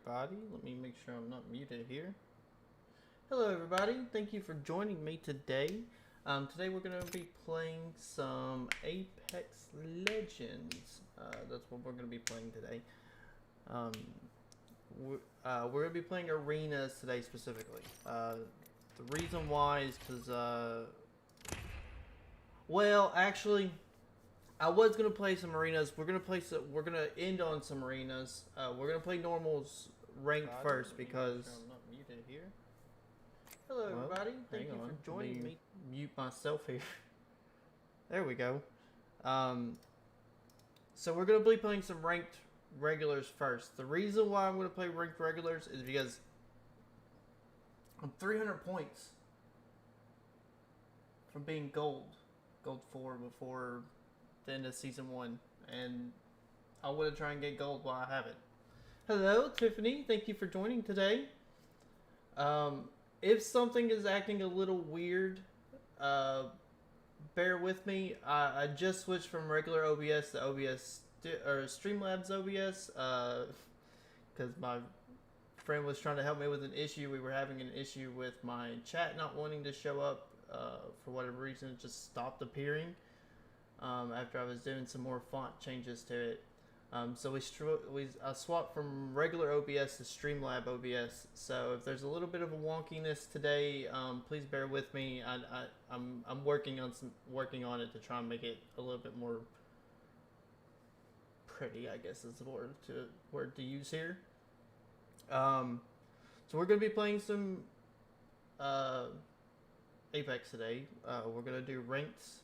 everybody. Let me make sure I'm not muted here. Hello everybody, thank you for joining me today. Today we're going to be playing some Apex Legends. That's what we're going to be playing today. We're going to be playing arenas today specifically. The reason why is because, well, actually, I was gonna play some arenas. We're gonna end on some arenas. We're gonna play normals ranked first because. I'm not muted here. Hello everybody. Thank you for joining me. Mute myself here. There we go. So we're gonna be playing some ranked regulars first. The reason why I'm gonna play ranked regulars is because I'm 300 points from being gold 4 before the end of season 1, and I want to try and get gold while I have it. Hello, Tiffany. Thank you for joining today. If something is acting a little weird, bear with me. I just switched from regular OBS to OBS or Streamlabs OBS because my friend was trying to help me with an issue. We were having an issue with my chat not wanting to show up for whatever reason. It just stopped appearing. After I was doing some more font changes to it. So I swapped from regular OBS to Streamlab OBS. So if there's a little bit of a wonkiness today, please bear with me. I'm working on it to try and make it a little bit more pretty, I guess is the word to use here. So we're gonna be playing some Apex today. We're gonna do ranks.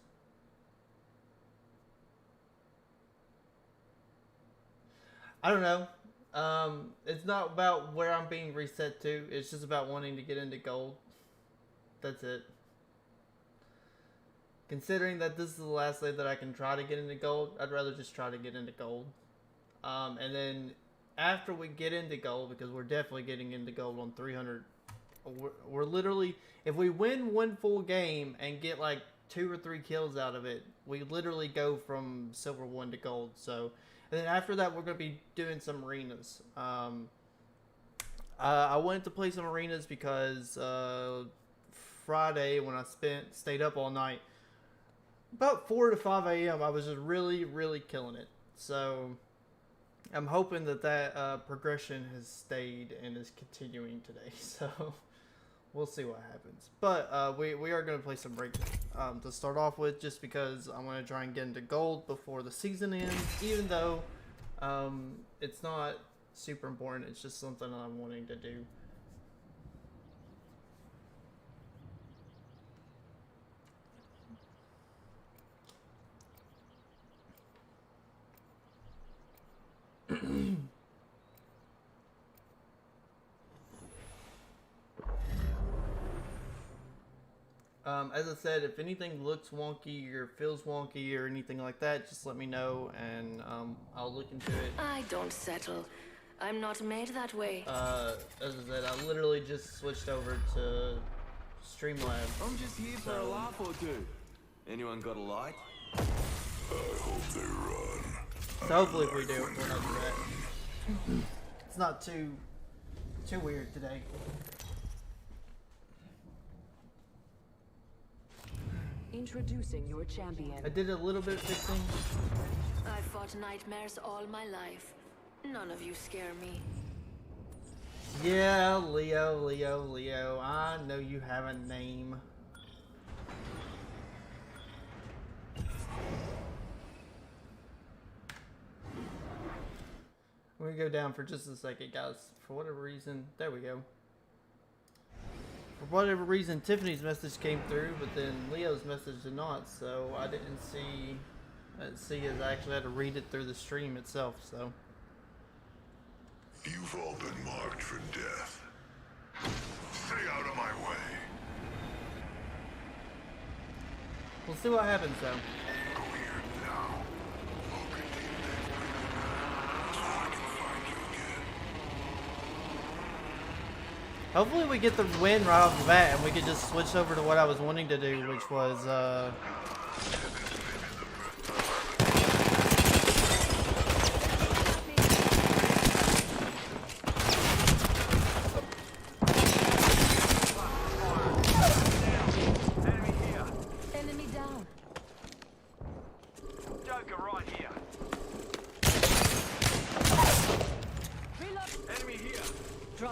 I don't know. It's not about where I'm being reset to. It's just about wanting to get into gold. That's it. Considering that this is the last day that I can try to get into gold, I'd rather just try to get into gold. And then after we get into gold, because we're definitely getting into gold on 300. We're literally, if we win one full game and get like 2 or 3 kills out of it, we literally go from silver 1 to gold. So. And then after that, we're going to be doing some arenas. I wanted to play some arenas because Friday, when I stayed up all night, about 4 to 5 a.m., I was just really, really killing it. So I'm hoping that progression has stayed and is continuing today. So we'll see what happens. But we are going to play some ranked to start off with, just because I want to try and get into gold before the season ends, even though it's not super important. It's just something I'm wanting to do. As I said, if anything looks wonky or feels wonky or anything like that, just let me know and I'll look into it. I don't settle. I'm not made that way. As I said, I literally just switched over to Streamlabs. I'm just here for a laugh or two. Anyone got a light? I hope they run. So hopefully if we do, we're not do that. It's not too weird today. Introducing your champion. I did a little bit of fixing. I've fought nightmares all my life. None of you scare me. Yeah, Leo. I know you have a name. We're gonna go down for just a second, guys. For whatever reason, there we go. For whatever reason, Tiffany's message came through, but then Leo's message did not, so I didn't see as I actually had to read it through the stream itself, so. You've all been marked for death. Stay out of my way. We'll see what happens, though. Go here now. I'll contain that so I can find you again. Hopefully we get the win right off the bat and we can just switch over to what I was wanting to do, which was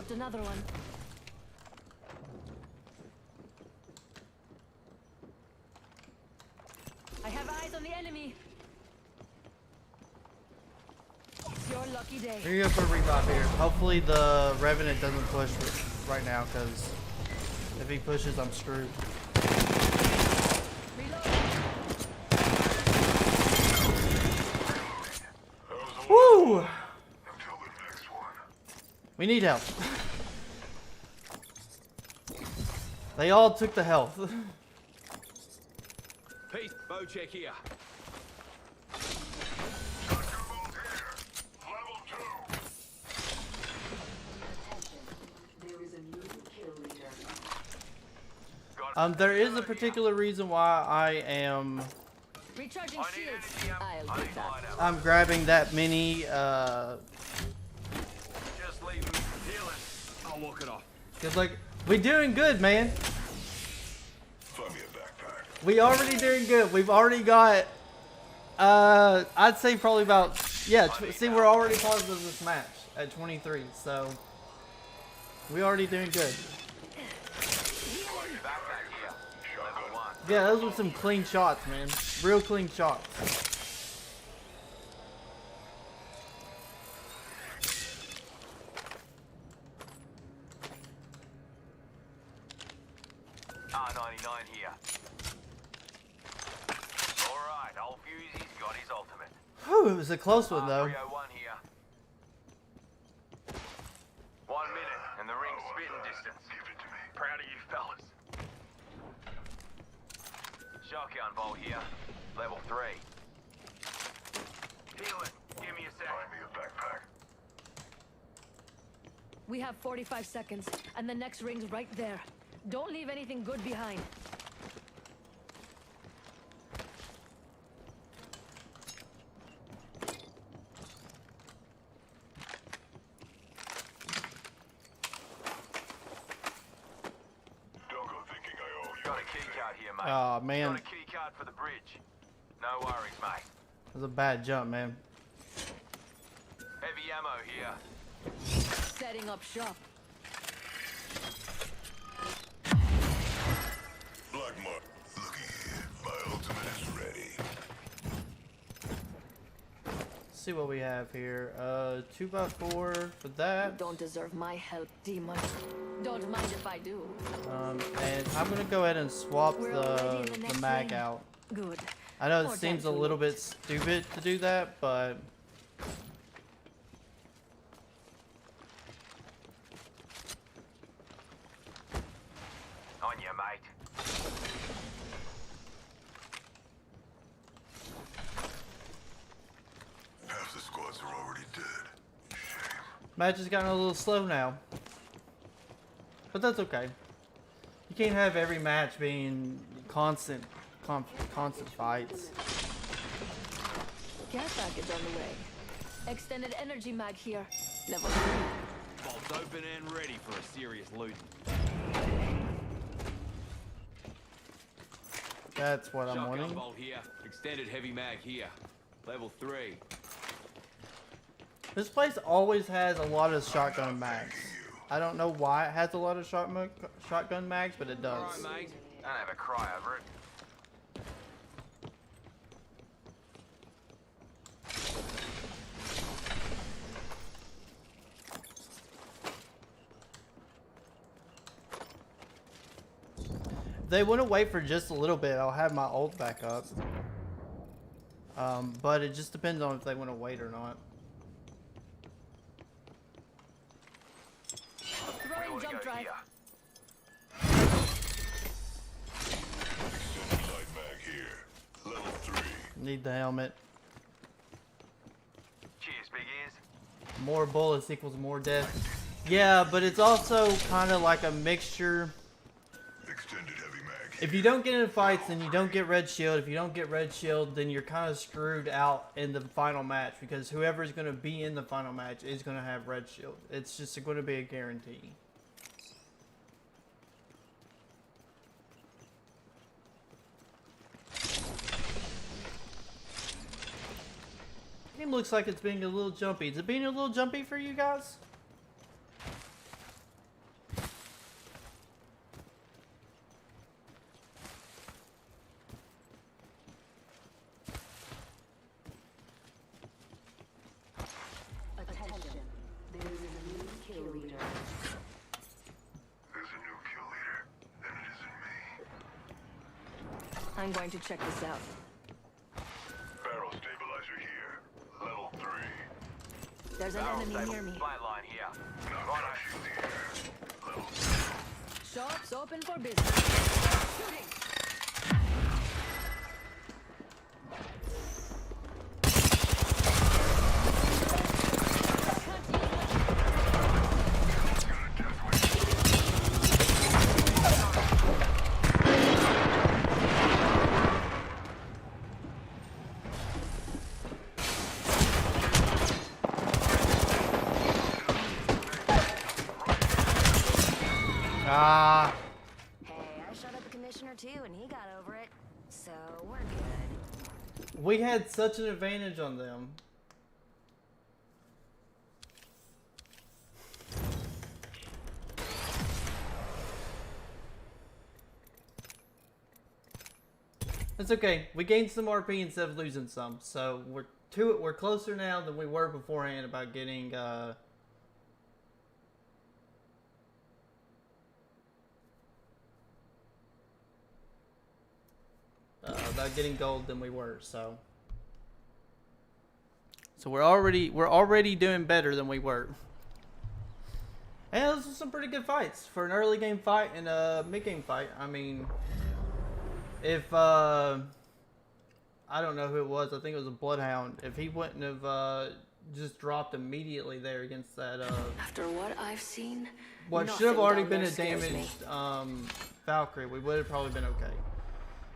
Dropped another one. I have eyes on the enemy. It's your lucky day. We're gonna go for a revive here. Hopefully the Revenant doesn't push right now, because if he pushes, I'm screwed. Reload. Woo! Until the next one. We need help. They all took the health. Pete, bow check here. Shotgun bolt here. Level 2. There is a new kill leader. There is a particular reason why I am Recharging shields. I'll take that. I'm grabbing that mini Just leave him healing. I'll walk it off. cause like we doing good, man. Find me a backpack. We already doing good. We've already got I'd say probably about see, we're already positive this match at 23, so we already doing good. Backpack here. Level 1. Yeah, those were some clean shots, man. Real clean shots. R99 here. Alright, old Fusey's got his ultimate. Whew, it was a close one though. R301 here. 1 minute and the ring's spitting distance. Give it to me. Proud of you fellas. Shotgun bolt here. Level 3. Healing. Give me a sec. Find me a backpack. We have 45 seconds, and the next ring's right there. Don't leave anything good behind. Don't go thinking I owe you. Got a key card here, mate. Aw, man. Got a key card for the bridge. No worries, mate. It was a bad jump, man. Heavy ammo here. Setting up shop. Black Mark. Looky here. My ultimate is ready. Let's see what we have here. 2x4 for that. Don't deserve my help, demon. Don't mind if I do. And I'm gonna go ahead and swap We're already in the the next mag ring. out. Good. I know More it seems a time to little loot. bit stupid to do that, but On you, mate. Half the squads are already dead. Shame. match has gotten a little slow now. But that's okay. You can't have every match being constant fights. Care package on the way. Extended energy mag here. Level 3. Bolts open and ready for a serious loot. That's what I'm Shotgun wanting. bolt here. Extended heavy mag here. Level 3. This place always has a lot of shotgun mags. I don't know why it has a lot of shotgun mags, but it does. Alright, mate. Don't have a cry over it. If they want to wait for just a little bit, I'll have my ult back up. But it just depends on if they want to wait or not. Throwing Wanna jump go drive. here. Extended light mag here. Level 3. Need the helmet. Cheers, big ears. More bullets equals more death. Yeah, but it's also kind of like a mixture. Extended heavy mag. If you don't get in fights, then you don't get red shield. If you don't get red shield, then you're kind of screwed out in the final match, because whoever's going to be in the final match is going to have red shield. It's just going to be a guarantee. Game looks like it's being a little jumpy. Is it being a little jumpy for you guys? I'm going to check this out. Barrel stabilizer here. Level 3. There's an enemy near me. Flatline here. Now flash in the air. Level 3. Shops open for business. Shooting. Ah. Hey, I shot at the commissioner too, and he got over it. So we're good. We had such an advantage on them. It's okay. We gained some RP instead of losing some, so we're closer now than we were beforehand about getting gold than we were. So we're already doing better than we were. And those were some pretty good fights for an early game fight and a mid game fight. I mean, if I don't know who it was, I think it was a Bloodhound. If he wouldn't have just dropped immediately there against that After what I've seen, what should have already been a damaged Valkyrie, we would have probably been okay.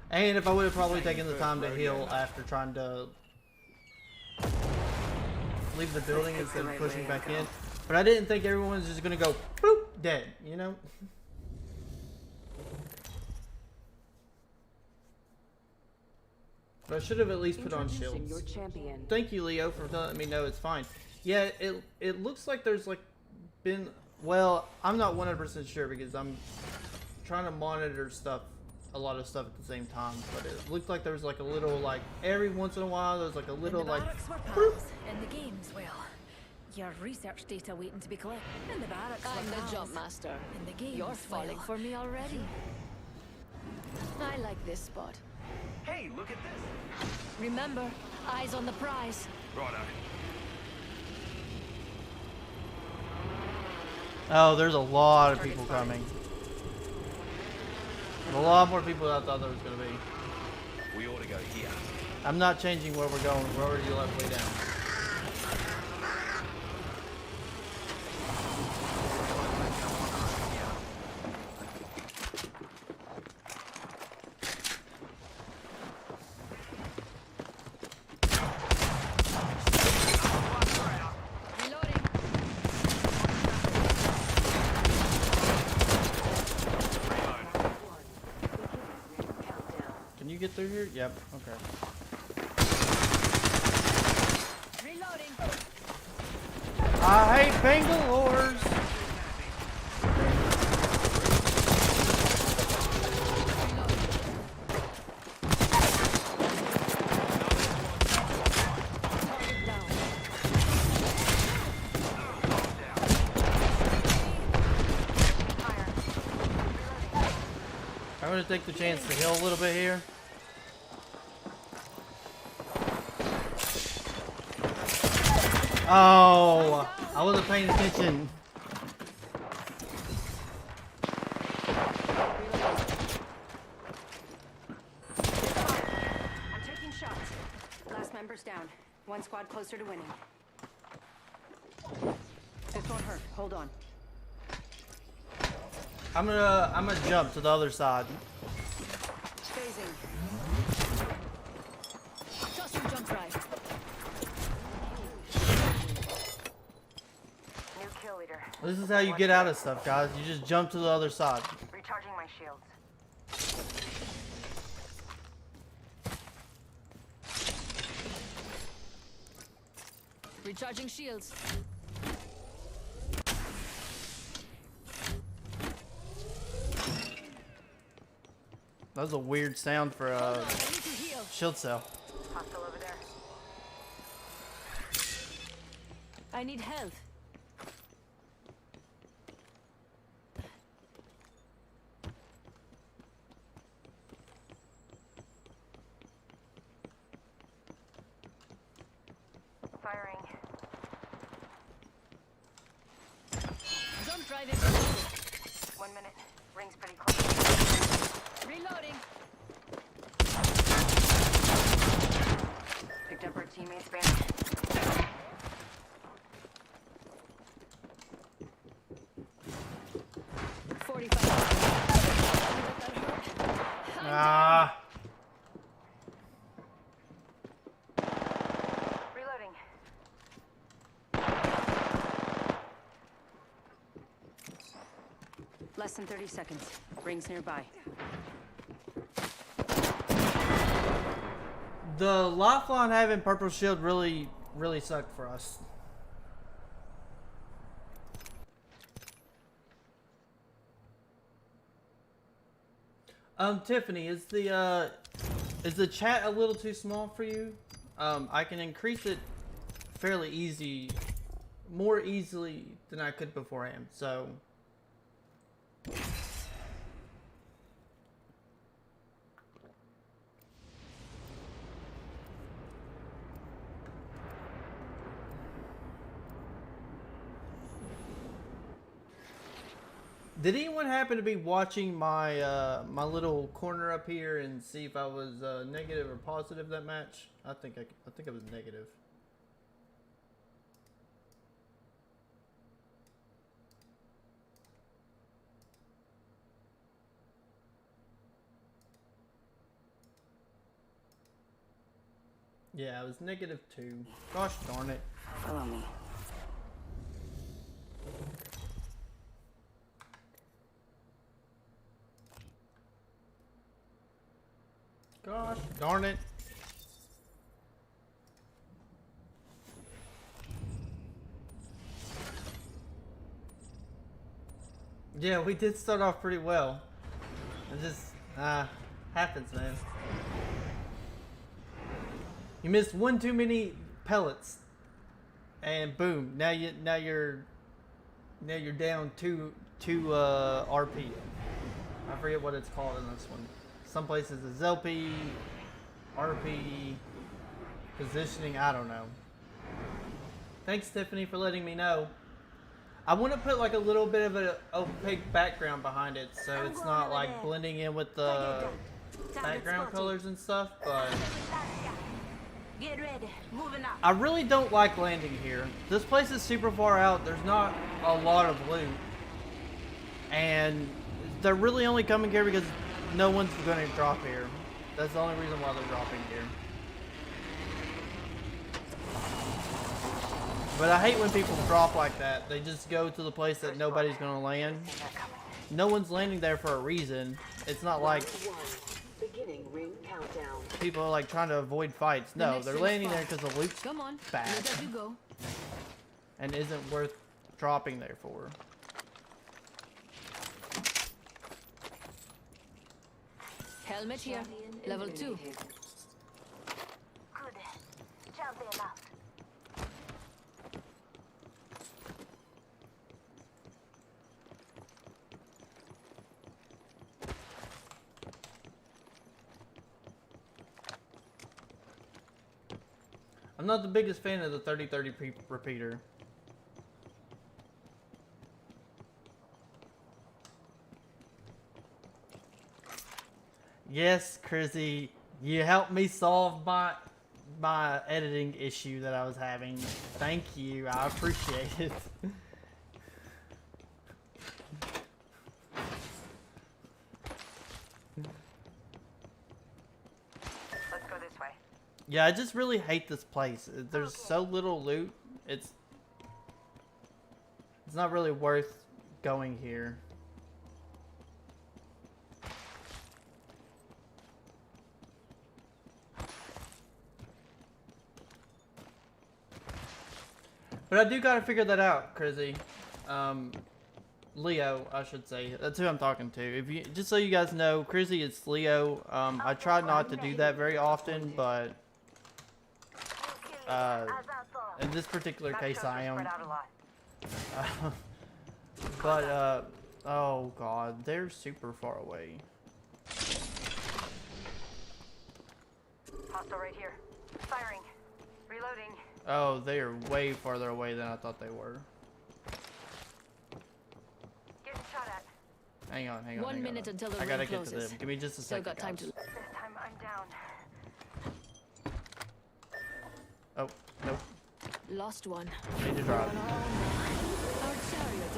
And if I would have probably taken the time to heal after trying to leave the building instead of pushing back in. But I didn't think everyone was just gonna go boop dead, you know? But I should have at least put on Introducing shields. your champion. Thank you, Leo, for letting me know it's fine. Yeah, it looks like there's like been, well, I'm not 100% sure because I'm trying to monitor a lot of stuff at the same time, but it looked like there was like a little, like every once in a while there's like a little the like barracks were pals, and the games, well, your research data waiting to be collected. And the barracks I'm were the pals, jump master. and the games, You're falling well, for me already. I like this spot. Hey, look at this. Remember, eyes on the prize. Righto. oh, there's a lot of people coming. A lot more people than I thought there was gonna be. We ought to go here. I'm not changing where we're going. We're already left way down. Reloading. Can you get through here? Yep. Okay. Reloading. I hate Bangalores. Target down. I'm gonna take the chance to heal a little bit here. Oh, I wasn't paying attention. I'm taking shots. Last member's down. One squad closer to winning. This won't hurt. Hold on. I'm gonna jump to the other side. Phasing. Tossing jump drive. New kill leader. This is how you get out of stuff, guys. You just jump to the other side. Recharging my shields. Recharging shields. That was a weird sound for Hold a on, I need to heal. shield cell. Hostile over there. I need health. drive in closer. 1 minute. Ring's pretty close. Reloading. Picked up our teammate's banner. 45 seconds. Ah. Reloading. Less than 30 seconds. Rings nearby. The lifeline having purple shield really sucked for us. Tiffany, is the chat a little too small for you? I can increase it fairly more easily than I could beforehand. So. Did anyone happen to be watching my my little corner up here and see if I was negative or positive that match? I think I was negative. Yeah, I was -2. Gosh darn it. Follow me. Gosh darn it. Yeah, we did start off pretty well. It just happens, man. You missed one too many pellets, and boom! Now you're down two RP. I forget what it's called in this one. Some places it's LP, RP, positioning. I don't know. Thanks, Tiffany, for letting me know. I want to put like a little bit of an opaque background behind it, so it's not like blending in with the background colors and stuff, but Get ready. Moving up. I really don't like landing here. This place is super far out. There's not a lot of loot. And they're really only coming here because no one's going to drop here. That's the only reason why they're dropping here. But I hate when people drop like that. They just go to the place that nobody's going to land. No one's landing there for a reason. It's not like Beginning ring countdown. people are like trying to avoid fights. No, they're landing there because the loot's Come on. bad Look as you go. and isn't worth dropping there for. Helmet here. Level 2. Good. Jump in up. I'm not the biggest fan of the 30-30 repeater. Yes, Chrissy, you helped me solve my editing issue that I was having. Thank you, I appreciate it. Let's go this way. Yeah, I just really hate this place. There's so little loot. It's not really worth going here. But I do gotta figure that out, Crizzy. Leo, I should say. That's who I'm talking to. If you just so you guys know, Crizzy is Leo. I try not to do that very often, but in this particular case, I am. Spread out a lot. But oh god, they're super far away. Hostile right here. Firing. Reloading. Oh, they are way farther away than I thought they were. Hang on. 1 minute until the I gotta ring get to closes. them. Give me just a Still second. got time guys. to. This time I'm down. Oh, nope. Lost one. Need to drive. Our chariot.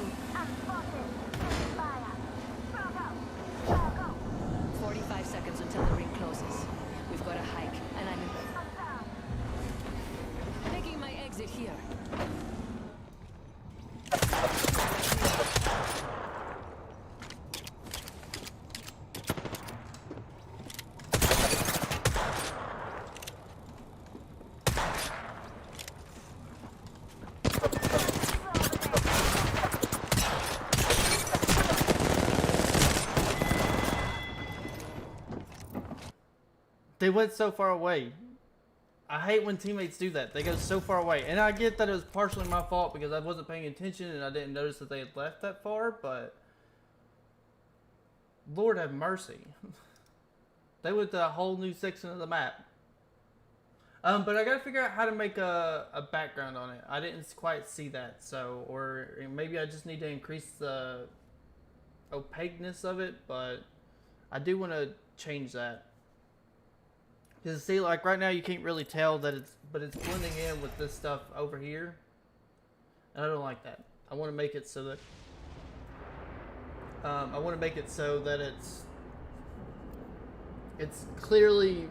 45 seconds until the ring closes. We've got a hike, and I'm making my exit here. They went so far away. I hate when teammates do that. They go so far away. And I get that it was partially my fault because I wasn't paying attention and I didn't notice that they had left that far, but Lord have mercy. They went to a whole new section of the map. But I gotta figure out how to make a background on it. I didn't quite see that, so, or maybe I just need to increase the opaqueness of it, but I do want to change that. Because see, like right now you can't really tell that it's blending in with this stuff over here. And I don't like that. I want to make it so that it's clearly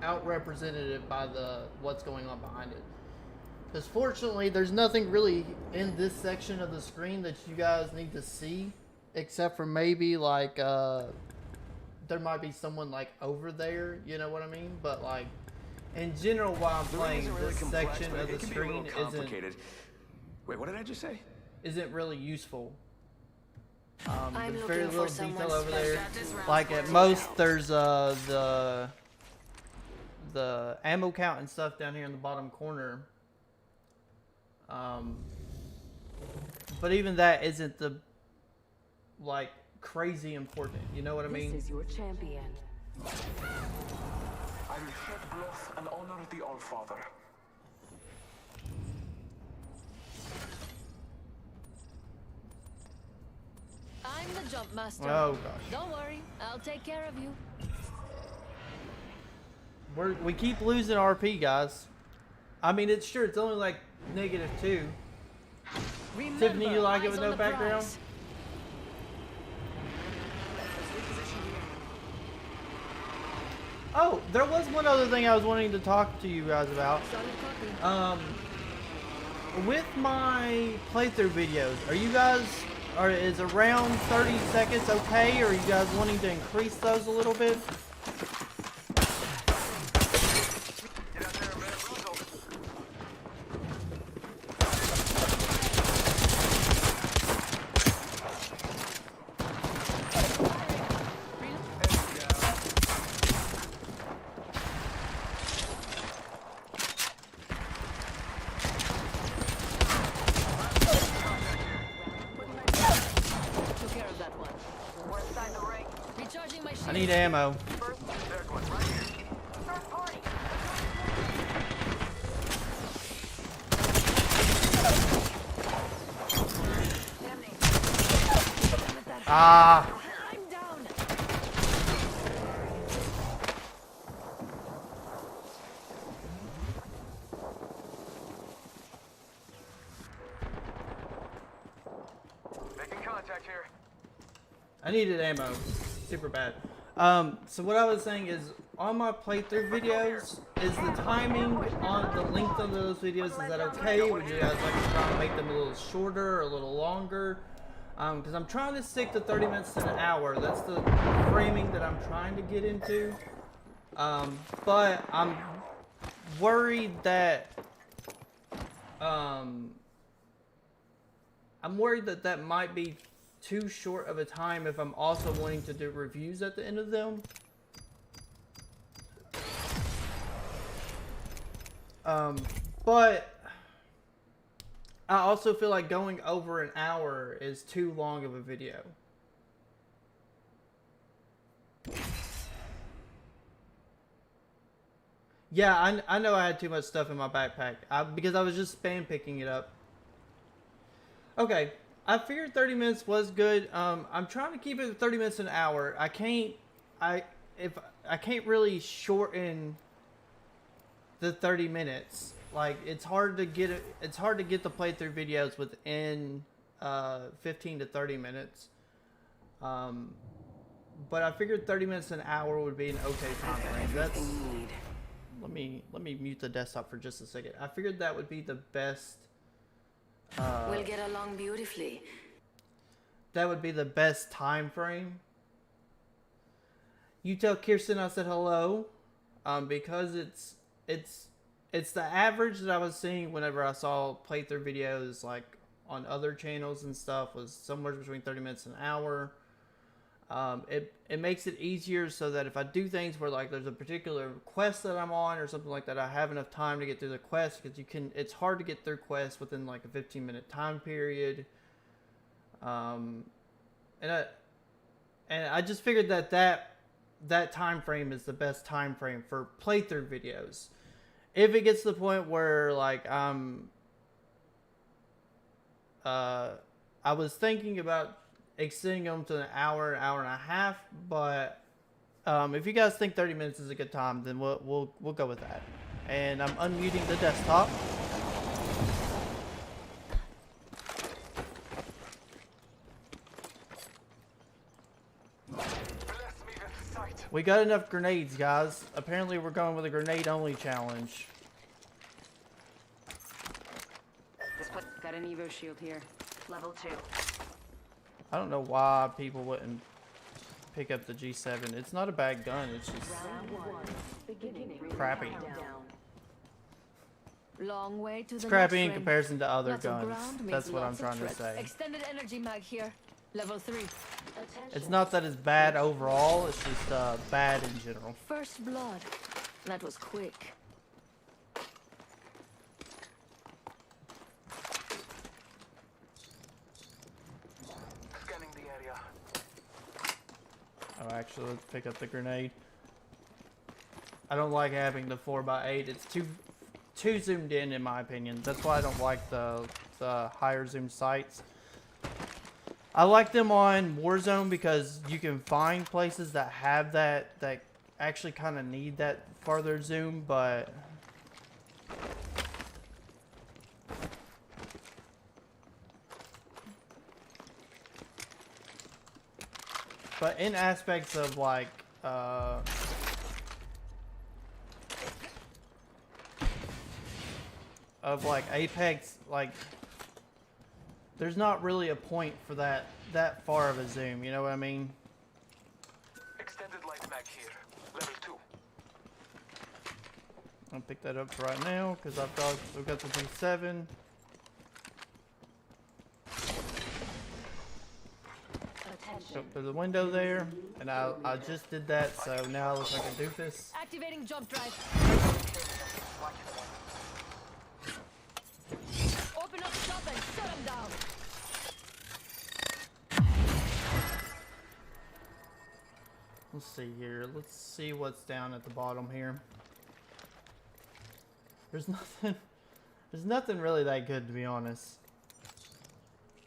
outrepresented by what's going on behind it. Because fortunately, there's nothing really in this section of the screen that you guys need to see, except for maybe like there might be someone like over there, you know what I mean? But like in general, while I'm playing, this section of the screen Wait, what did I just say? isn't really useful. I'm There's very looking little for someone detail over there. special. Like at most, there's the ammo count and stuff down here in the bottom corner. But even that isn't the like crazy important. You know what I mean? This is your champion. I will shed blood and honor the Allfather. I'm the jump master. Oh gosh. Don't worry, I'll take care of you. We keep losing RP, guys. I mean, it's only like -2. Remember, Tiffany, you like it eyes with on no the background? prize. Oh, there was one other thing I was wanting to talk to you guys about. Solid copy. With my playthrough videos, is around 30 seconds okay, or are you guys wanting to increase those a little bit? Took care of that one. Recharging my shield. I need ammo. Ah! I'm down. Making contact here. I needed ammo. Super bad. So what I was saying is, on my playthrough videos, is the timing on the length of those videos, is that okay? Would you guys like to try and make them a little shorter or a little longer? Because I'm trying to stick to 30 minutes to an hour. That's the framing that I'm trying to get into. But I'm worried that that might be too short of a time if I'm also wanting to do reviews at the end of them. But I also feel like going over an hour is too long of a video. Yeah, I know I had too much stuff in my backpack because I was just spam picking it up. Okay, I figured 30 minutes was good. I'm trying to keep it 30 minutes an hour. I can't really shorten the 30 minutes. Like it's hard to get the playthrough videos within 15 to 30 minutes. But I figured 30 minutes an hour would be an okay time frame. That's let me mute the desktop for just a second. I figured that would be the best. We'll get along beautifully. That would be the best time frame. You tell Kirsten I said hello, because it's the average that I was seeing whenever I saw playthrough videos like on other channels and stuff was somewhere between 30 minutes and an hour. It makes it easier so that if I do things where like there's a particular quest that I'm on or something like that, I have enough time to get through the quest, because it's hard to get through quests within like a 15-minute time period. And I just figured that time frame is the best time frame for playthrough videos. If it gets to the point where like I was thinking about extending them to an hour and a half, but if you guys think 30 minutes is a good time, then we'll go with that. And I'm unmuting the desktop. We got enough grenades, guys. Apparently we're going with a grenade-only challenge. Got an Evo shield here. Level 2. I don't know why people wouldn't pick up the G7. It's not a bad gun. It's just crappy. Long way to It's the crappy next in ring. comparison to other Lots of guns. ground means That's what I'm lots of trying to threat. say. Extended energy mag here. Level 3. It's not that it's bad overall. It's just bad in general. First blood. That was quick. Scanning the area. Oh, actually, let's pick up the grenade. I don't like having the 4x8. It's too zoomed in my opinion. That's why I don't like the higher zoom sights. I like them on Warzone because you can find places that have that actually kind of need that farther zoom, but in aspects of like Apex, like there's not really a point for that far of a zoom, you know what I mean? Extended light mag here. Level 2. I'll pick that up right now because we've got the G7. Go through the window there, and I just did that, so now it looks like a doofus. Activating jump drive. Open up shop and shut them down. Let's see here. Let's see what's down at the bottom here. There's nothing really that good, to be honest.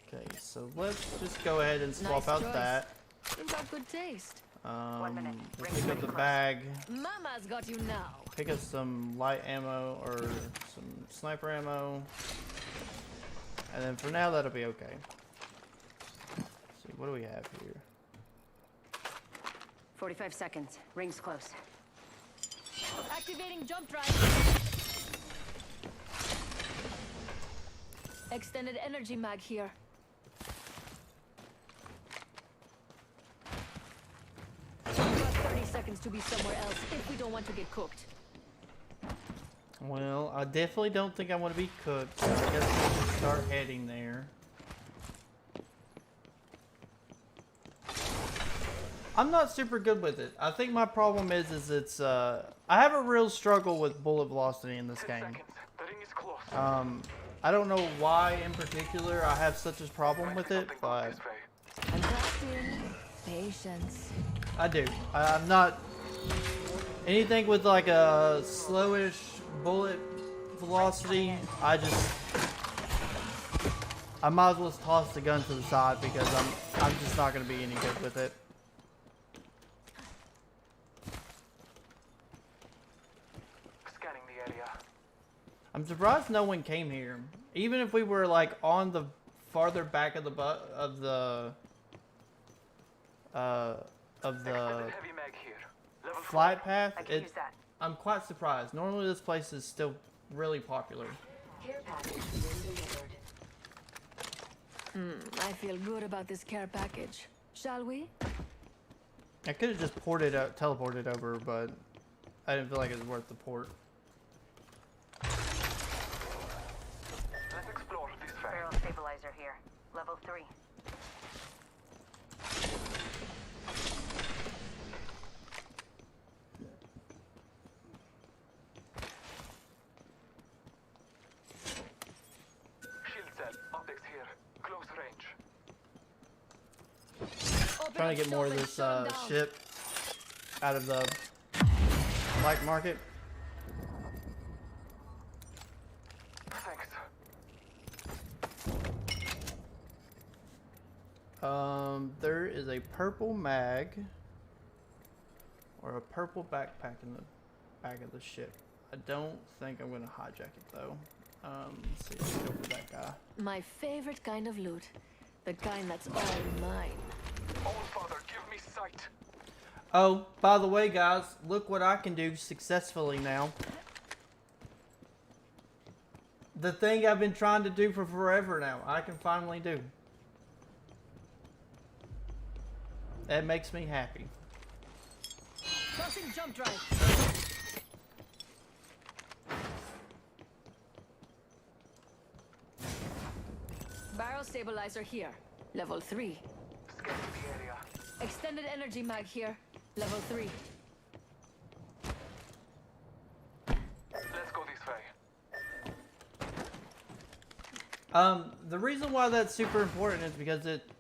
Okay, so let's just go ahead and swap Nice out choice. that. You've got good taste. We'll pick up the bag. Mama's got you now. Pick up some light ammo or some sniper ammo. And then for now, that'll be okay. Let's see, what do we have here? 45 seconds. Ring's close. Activating jump drive. Extended energy mag here. We've got 30 seconds to be somewhere else if we don't want to get cooked. Well, I definitely don't think I want to be cooked, so I guess we'll just start heading there. I'm not super good with it. I think my problem is it's I have a real struggle with bullet velocity in this 10 game. seconds. The ring is close. I don't know why in particular I have such a problem with it, but This way. I'm practicing patience. I do. I'm not anything with like a slowish bullet velocity. I I might as well just toss the gun to the side because I'm just not gonna be any good with it. Scanning the area. I'm surprised no one came here. Even if we were like on the farther back of the Extended heavy mag here. Level 4. flight path, I can use that. I'm quite surprised. Normally this place is still really popular. Care package been delivered. I feel good about this care package. Shall we? I could have just teleported over, but I didn't feel like it was worth the port. Let's explore this way. Barrel stabilizer here. Level 3. Shield cell. Optics here. Close range. Open Trying up to get more of shop and this shut 'em down. ship out of the black market. Thanks. There is a purple mag or a purple backpack in the back of the ship. I don't think I'm gonna hijack it though. Let's see, let's go for that guy. My favorite kind of loot. The kind that's all mine. All Father, give me sight. Oh, by the way, guys, look what I can do successfully now. The thing I've been trying to do for forever now, I can finally do. That makes me happy. Crossing jump drive. Barrel stabilizer here. Level 3. Scanning the area. Extended energy mag here. Level 3. Let's go this way. The reason why that's super important is because it,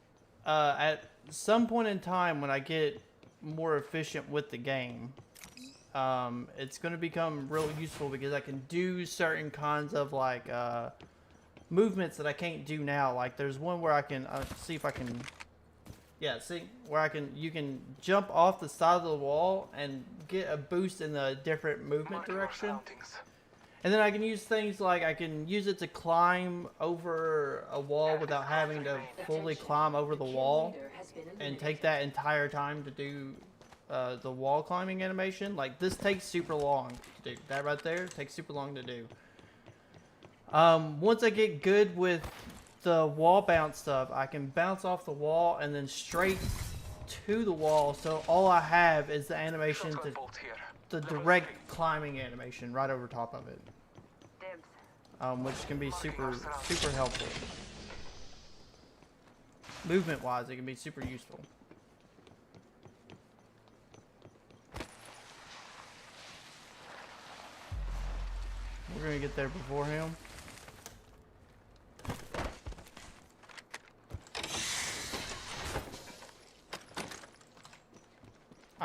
at some point in time when I get more efficient with the game, it's going to become real useful because I can do certain kinds of like movements that I can't do now. Like there's one where I can see if I can, yeah, see where you can jump off the side of the wall and get a boost in the different movement Marking our direction. surroundings. And then I can use things like I can use it to climb over a wall without having to fully climb over the wall and take that entire time to do the wall climbing animation. Like this takes super long to do. That right there takes super long to do. Once I get good with the wall bounce stuff, I can bounce off the wall and then straight to the wall. So all I have is the animation Shotgun to bolt here. the Level direct 3. climbing animation right over top of it. Dibs. Which can be super helpful. Movement wise, it can be super useful. We're gonna get there before him.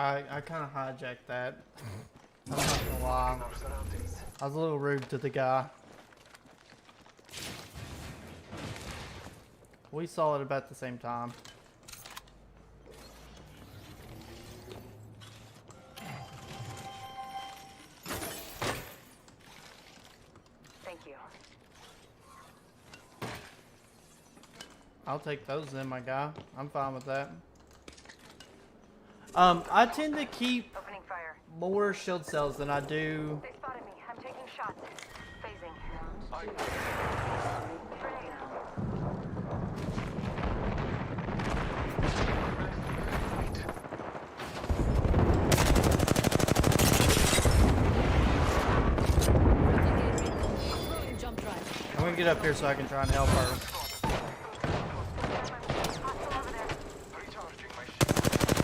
I kind of hijacked that. I'm not gonna lie. Our surroundings. I was a little rude to the guy. We saw it about the same time. Thank you. I'll take those then, my guy. I'm fine with that. I tend to keep Opening fire. more shield cells than I do. They spotted me. I'm taking shots. Phasing. Throwing jump drive. I'm gonna get up here so I can try and help her. Recharging my shield. I'm down.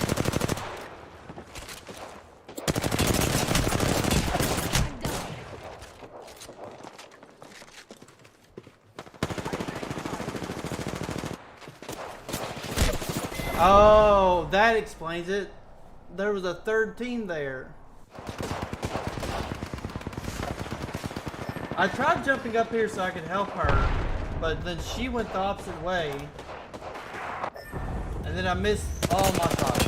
Oh, that explains it. There was a third team there. I tried jumping up here so I could help her, but then she went the opposite way, and then I missed all my shots.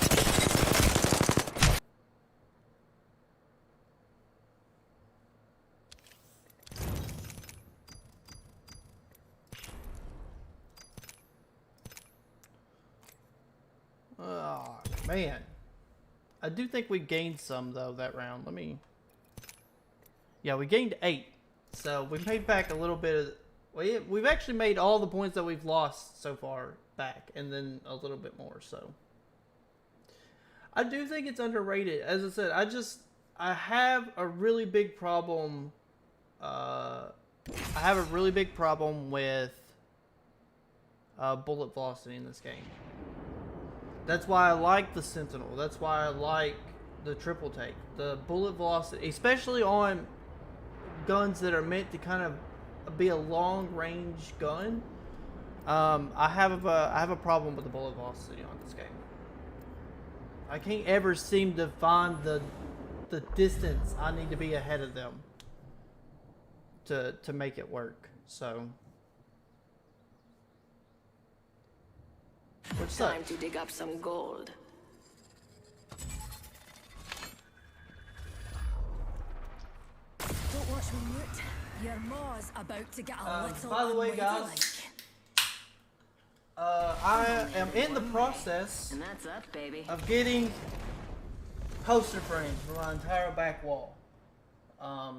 Oh, man. I do think we gained some, though, that round. Let me... Yeah, we gained 8. So, we made back a little bit of... Well, we've actually made all the points that we've lost so far back. And then a little bit more, so... I do think it's underrated. As I said, I have a really big problem... I have a really big problem with... bullet velocity in this game. That's why I like the Sentinel. That's why I like the triple take. The bullet velocity, especially on guns that are meant to kind of be a long range gun. I have a problem with the bullet velocity on this game. I can't ever seem to find the distance I need to be ahead of them to make it work. So. What's Time to dig up some gold. Don't watch me mute. Your maw's about to get a little by the way, guys, unladylike. I am in the process And that's up, baby. of getting poster frames for my entire back wall.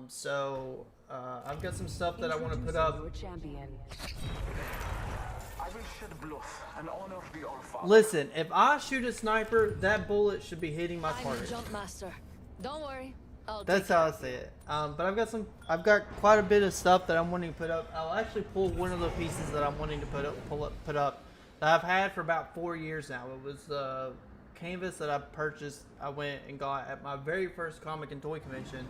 So I've got some stuff that I want to put up. Your champion. I will shed blood and honor the All-Father. Listen, if I shoot a sniper, that bullet should be hitting my I'm the target. jump master. Don't worry. I'll That's take how I see it. But I've got quite a bit of stuff that I'm wanting to put up. I'll actually pull one of the pieces that I'm wanting to put up that I've had for about 4 years now. It was the canvas that I purchased. I went and got at my very first comic and toy convention,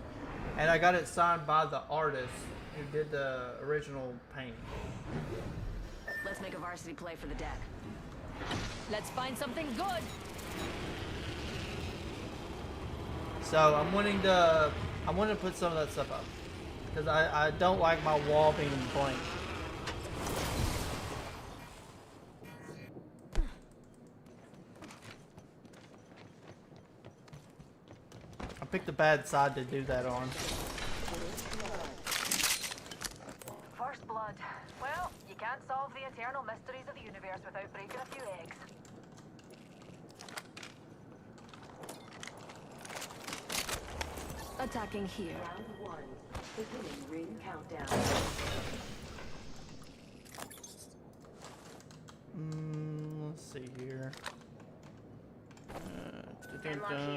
and I got it signed by the artist who did the original painting. Let's make a varsity play for the deck. Let's find something good. So I'm wanting to put some of that stuff up because I don't like my wall being blank. I picked a bad side to do that on. First blood. Well, you can't solve the eternal mysteries of the universe without breaking a few eggs. Attacking here. Round 1. Beginning ring countdown. Let's see here.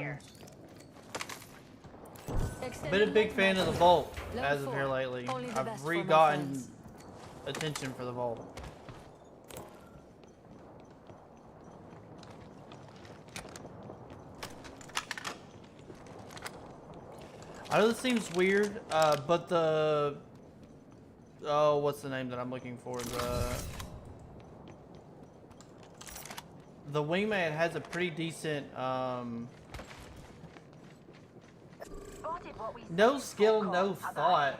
here. Been a big fan of the Vault Level as of 4. here lately. Only the I've best for my re-gotten friends. attention for the Vault. I know this seems weird, but the... Oh, what's the name that I'm looking for? The Wingman has a pretty decent, Spotted what we no said, skill, so-called no a thought.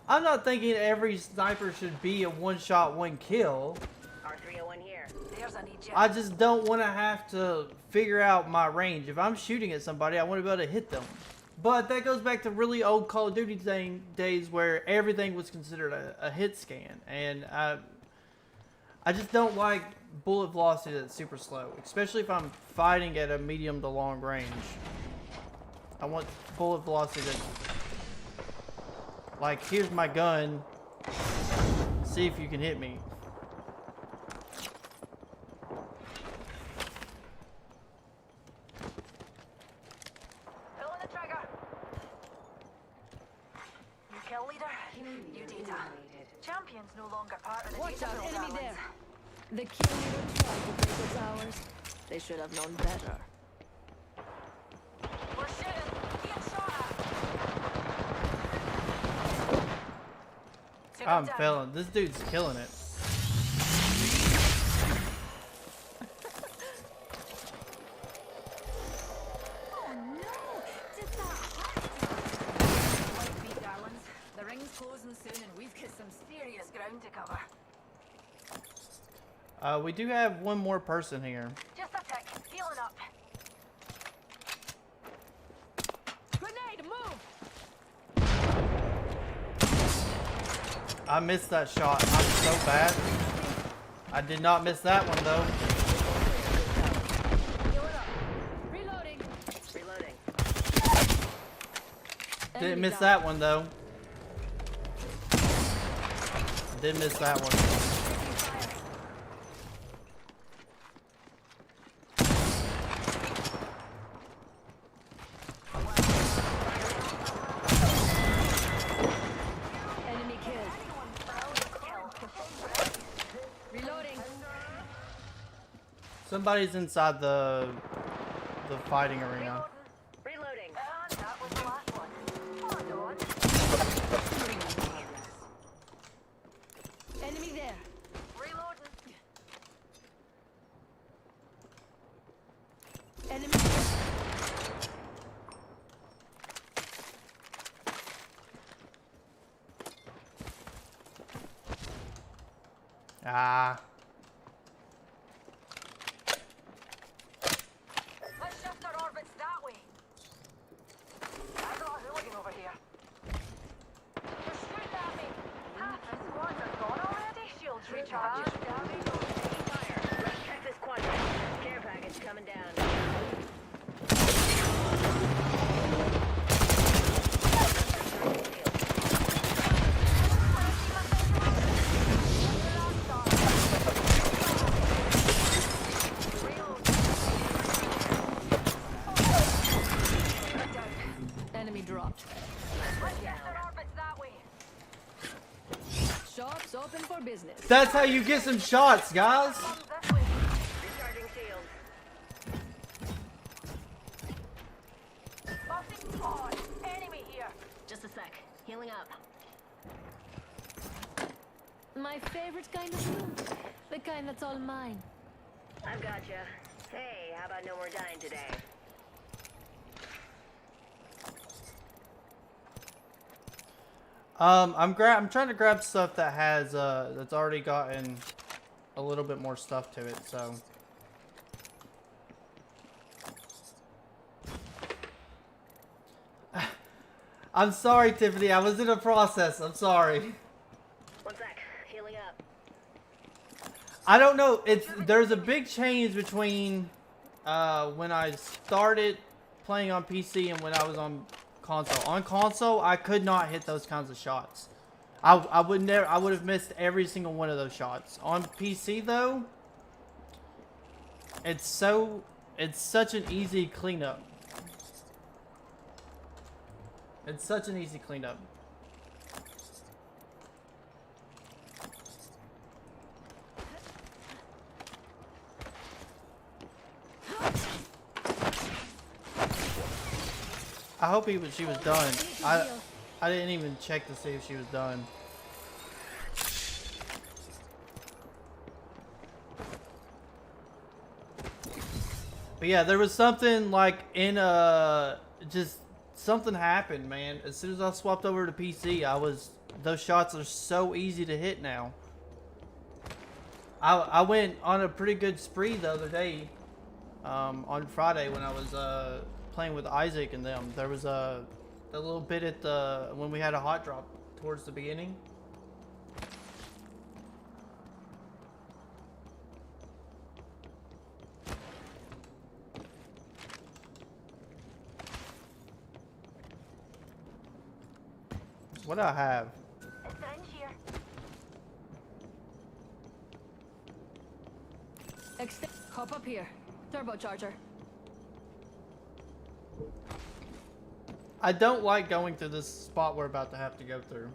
I'm not thinking every sniper should be a one-shot, one-kill. R301 here. There's an eject. I just don't want to have to figure out my range. If I'm shooting at somebody, I want to be able to hit them. But that goes back to really old Call of Duty days where everything was considered a hit scan. And I just don't like bullet velocity that's super slow. Especially if I'm fighting at a medium to long range. I want bullet velocity that's... Like, here's my gun. See if you can hit me. Pulling the trigger. You kill leader. You data. Champion's no longer part of the Watch data out, pool, enemy darlings. there. The kill leader tried to break its hours. They should have known better. We're shooting. Get shot at. Took him I'm down. failing. This dude's killing it. Oh no! Did that hurt? Light beat, darlings. The ring's closing soon and we've got some serious ground to cover. We do have one more person here. Just a tick. Healing up. Grenade, move! I missed that shot. I'm so bad. I did not miss that one though. Healing up. Reloading. Reloading. Didn't Enemy miss down. that one though. Did miss that one. Enemy killed. Reloading. Somebody's inside the fighting arena. Reloading. And that was the last one. Hold on. Enemy there. Reloading. Enemy. Ah. Let's shift our orbits that way. I got a hooligan over here. They're shooting at me. Half the squads are gone already. Shields recharged. Fire. Let's check this quadrant. Care package coming down. Enemy dropped. Let's shift our orbits that way. Shops open for business. That's how you get some shots, guys. This way. Recharging shield. Buffing on. Enemy here. Just a sec. Healing up. My favorite kind of loot. The kind that's all mine. I've gotcha. Hey, how about no more dying today? I'm trying to grab stuff that has that's already gotten a little bit more stuff to it, so I'm sorry, Tiffany. I was in a process. I'm sorry. One sec. Healing up. I don't know. There's a big change between when I started playing on PC and when I was on console. On console, I could not hit those kinds of shots. I would have missed every single one of those shots. On PC though, it's such an easy cleanup. It's such an easy cleanup. I hope she was done. I didn't even check to see if she was done. But yeah, there was something like in just something happened, man. As soon as I swapped over to PC, those shots are so easy to hit now. I went on a pretty good spree the other day, on Friday when I was playing with Isaac and them. There was a little bit at when we had a hot drop towards the beginning. What do I have? It's in here. Hop up here. Turbocharger. I don't like going through this spot we're about to have to go through.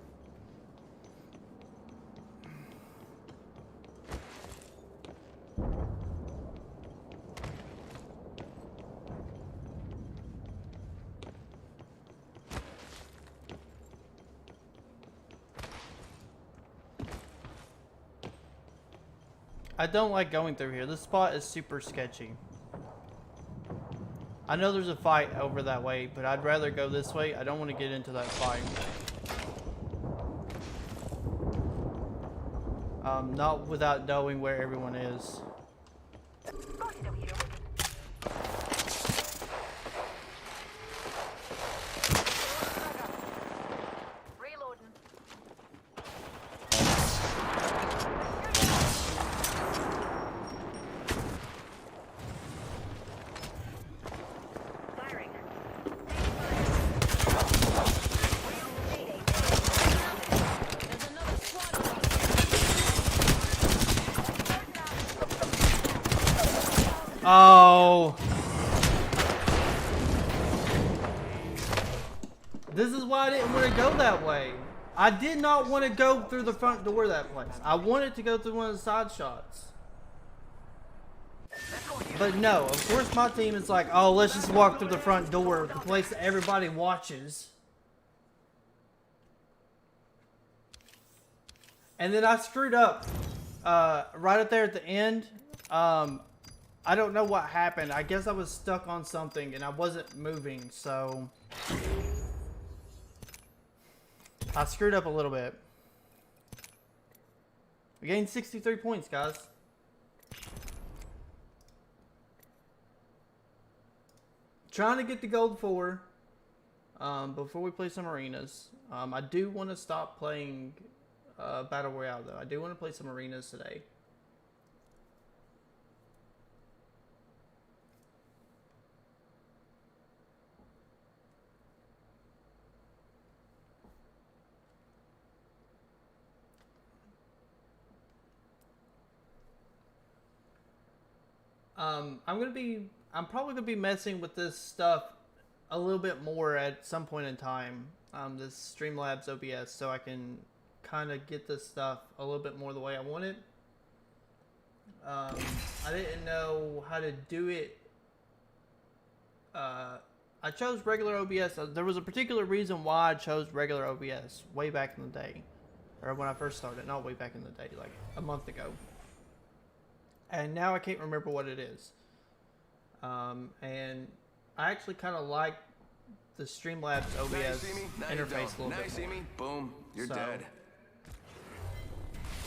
I don't like going through here. This spot is super sketchy. I know there's a fight over that way, but I'd rather go this way. I don't want to get into that fight. Not without knowing where everyone is. Reloading. Firing. There's another squad of us. Oh. This is why I didn't want to go that way. I did not want to go through the front door of that place. I wanted to go through one of the side shots. But no, of course my team is like, oh, let's just walk through the front door, the place that everybody watches. And then I screwed up right up there at the end. I don't know what happened. I guess I was stuck on something and I wasn't moving, so I screwed up a little bit. We gained 63 points, guys. Trying to get the gold 4 before we play some arenas. I do want to stop playing Battle Royale, though. I do want to play some arenas today. I'm probably gonna be messing with this stuff a little bit more at some point in time. This Streamlabs OBS, so I can kind of get this stuff a little bit more the way I want it. I didn't know how to do it. I chose regular OBS. There was a particular reason why I chose regular OBS way back in the day, or when I first started. Not way back in the day, like a month ago. And now I can't remember what it is. And I actually kind of like the Streamlabs OBS interface a little bit. Now you see me, boom, you're dead.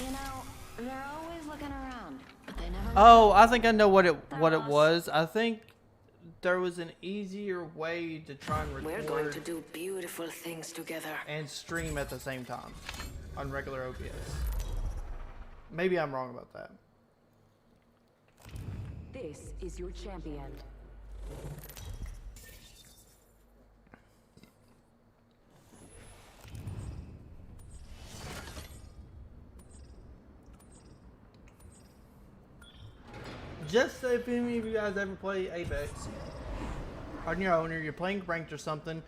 You know, they're always looking around, but they never. Oh, I think I know what it was. I think there was an easier way to try and record. We're going to do beautiful things together. And stream at the same time on regular OBS. Maybe I'm wrong about that. This is your champion. Just so if any of you guys ever play Apex on your own, or you're playing ranked or something,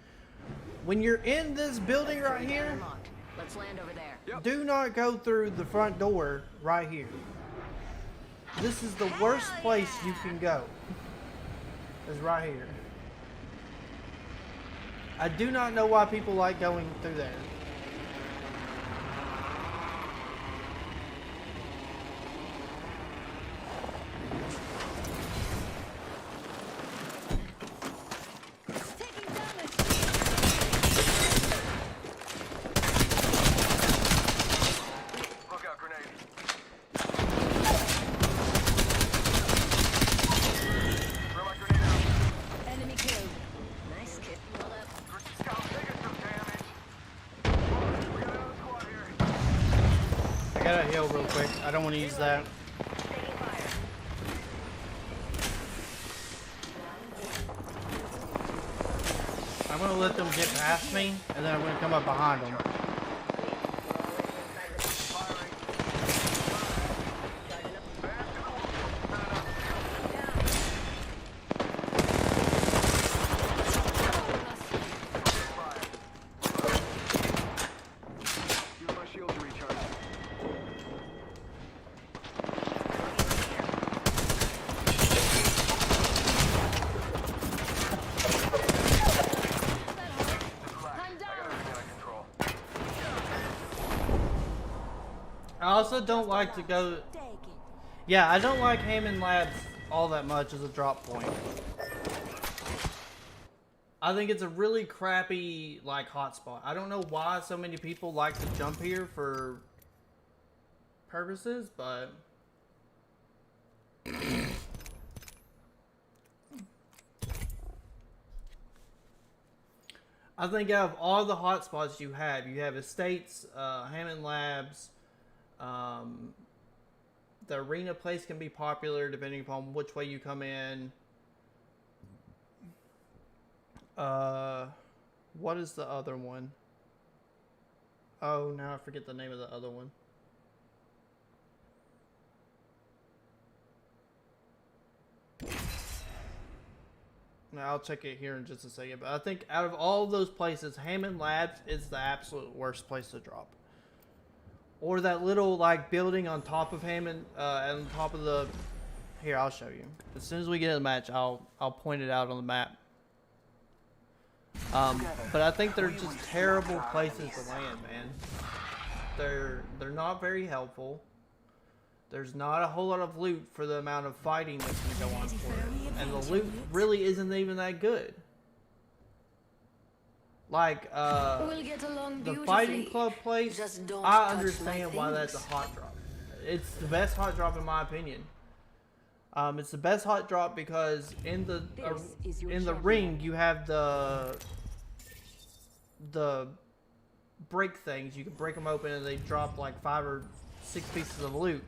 when you're in this building right here, Let's land over there. do not go through the front door right here. This is the worst place you can go. Is right here. I do not know why people like going through there. Look out, grenade. Throw my grenade out. Enemy killed. Nice kid. Well, Scout, take us some damage. We got another squad here. I gotta heal real quick. I don't want to use that. taking fire. I'm gonna let them get past me, and then I'm gonna come up behind them. Use my shield to recharge. I'm down. Everything under control. I also don't like to go. Yeah, I don't like Hammond Labs all that much as a drop point. I think it's a really crappy, like, hotspot. I don't know why so many people like to jump here for purposes, but I think out of all the hotspots you have Estates, Hammond Labs, the arena place can be popular depending upon which way you come in. What is the other one? Oh, now I forget the name of the other one. Now, I'll check it here in just a second. But I think out of all of those places, Hammond Labs is the absolute worst place to drop. Or that little, like, building on top of Hammond, on top of the... Here, I'll show you. As soon as we get in the match, I'll point it out on the map. But I think they're just terrible places to land, man. They're not very helpful. There's not a whole lot of loot for the amount of fighting that can go on for it. And the loot really isn't even that good. Like, We'll get along the beautifully. fighting club place, Just don't I touch understand my why that's a things. hot drop. It's the best hot drop in my opinion. It's the best hot drop because in the ring you have the break things. You can break them open and they drop like 5 or 6 pieces of loot.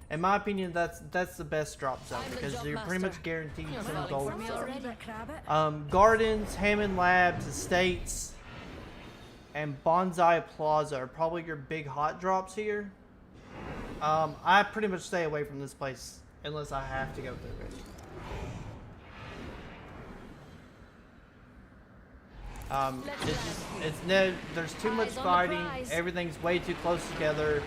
In my opinion, that's the best drop zone I'm the because jump you're pretty master. much guaranteed You're some falling gold. for me stuff. already? Gardens, Hammond Labs, Estates, and Bonsai Plaza are probably your big hot drops here. I pretty much stay away from this place unless I have to go through it. There's too much Eyes on the fighting. prize. Everything's way too close together.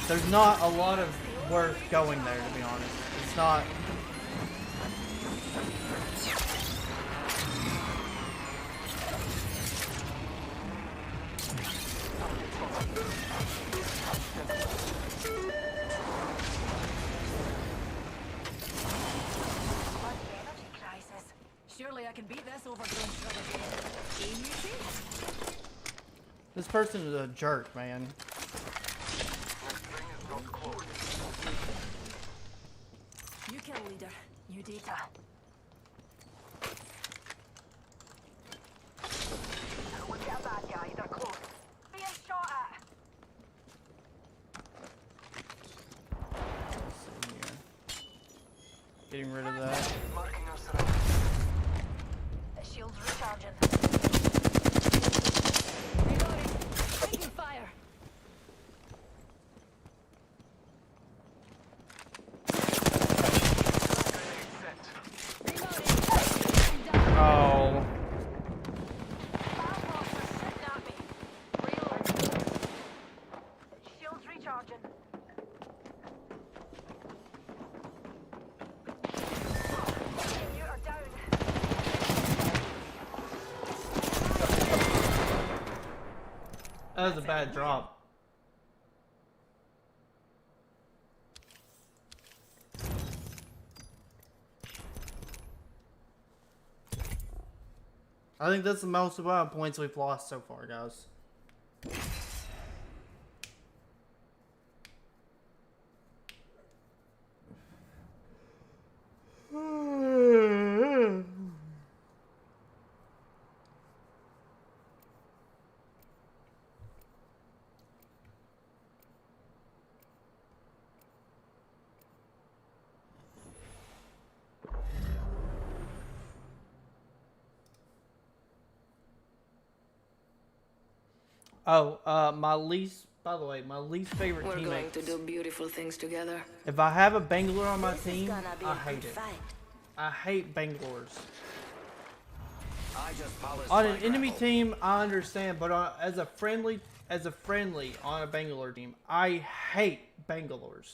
There's not a lot of worth going there, to be honest. It's not. Energy crisis. Surely I can beat this overgrown shrub. Easy. This person is a jerk, man. You kill leader. New data. Look at a bad guy, they're close. Being shot at. Let's see here. Getting rid of that. Marking our surroundings. Shields recharging. Reloading. Taking fire. Reloading. Down. Oh. Firefox are sitting at me. Reloading. Shields recharging. You are down. That was a bad drop. I think that's the most amount of points we've lost so far, guys. Oh, my least favorite We're going teammates. to do beautiful things together. If I have a Bangalore on my This is team, gonna be I a hate good it. fight. I hate Bangalores. I just polished On my an enemy grapple. team, I understand, but as a friendly on a Bangalore team, I hate Bangalores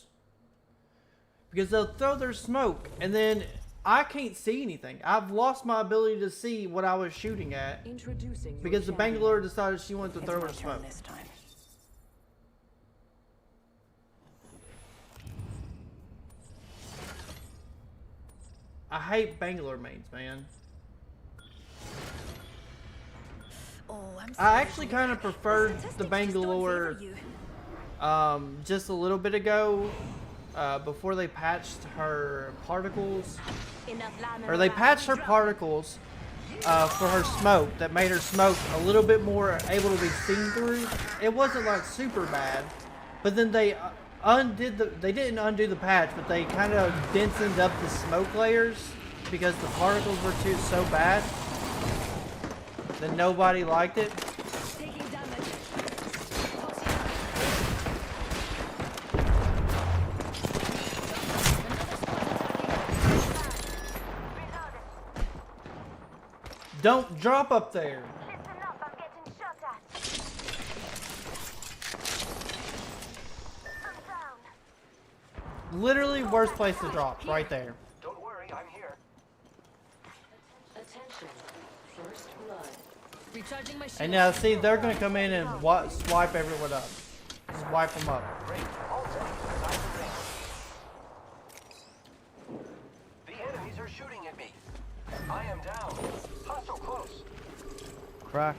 because they'll throw their smoke and then I can't see anything. I've lost my ability to see what I was shooting at Introducing your because the champion. Bangalore decided she wanted to It's throw my her turn smoke. this time. I hate Bangalore mains, man. Oh, I'm I sorry. actually kind of preferred Statistics the just don't Bangalore favor you. just a little bit ago, before they patched her particles, or they patched her particles for her smoke that made her smoke a little bit more able to be seen through. It wasn't like super bad, but then they they didn't undo the patch, but they kind of densened up the smoke layers because the particles were so bad that nobody liked it. Taking damage. Don't drop up there. Listen up, I'm getting shot at. I'm down. Literally worst place to drop, right there. Don't worry, I'm here. Attention. First blood. Recharging my shield. And now, see, they're gonna come in and swipe everyone up. Swipe them up. Great. All set. Inside the ring. The enemies are shooting at me. I am down. Hostile close. Crack.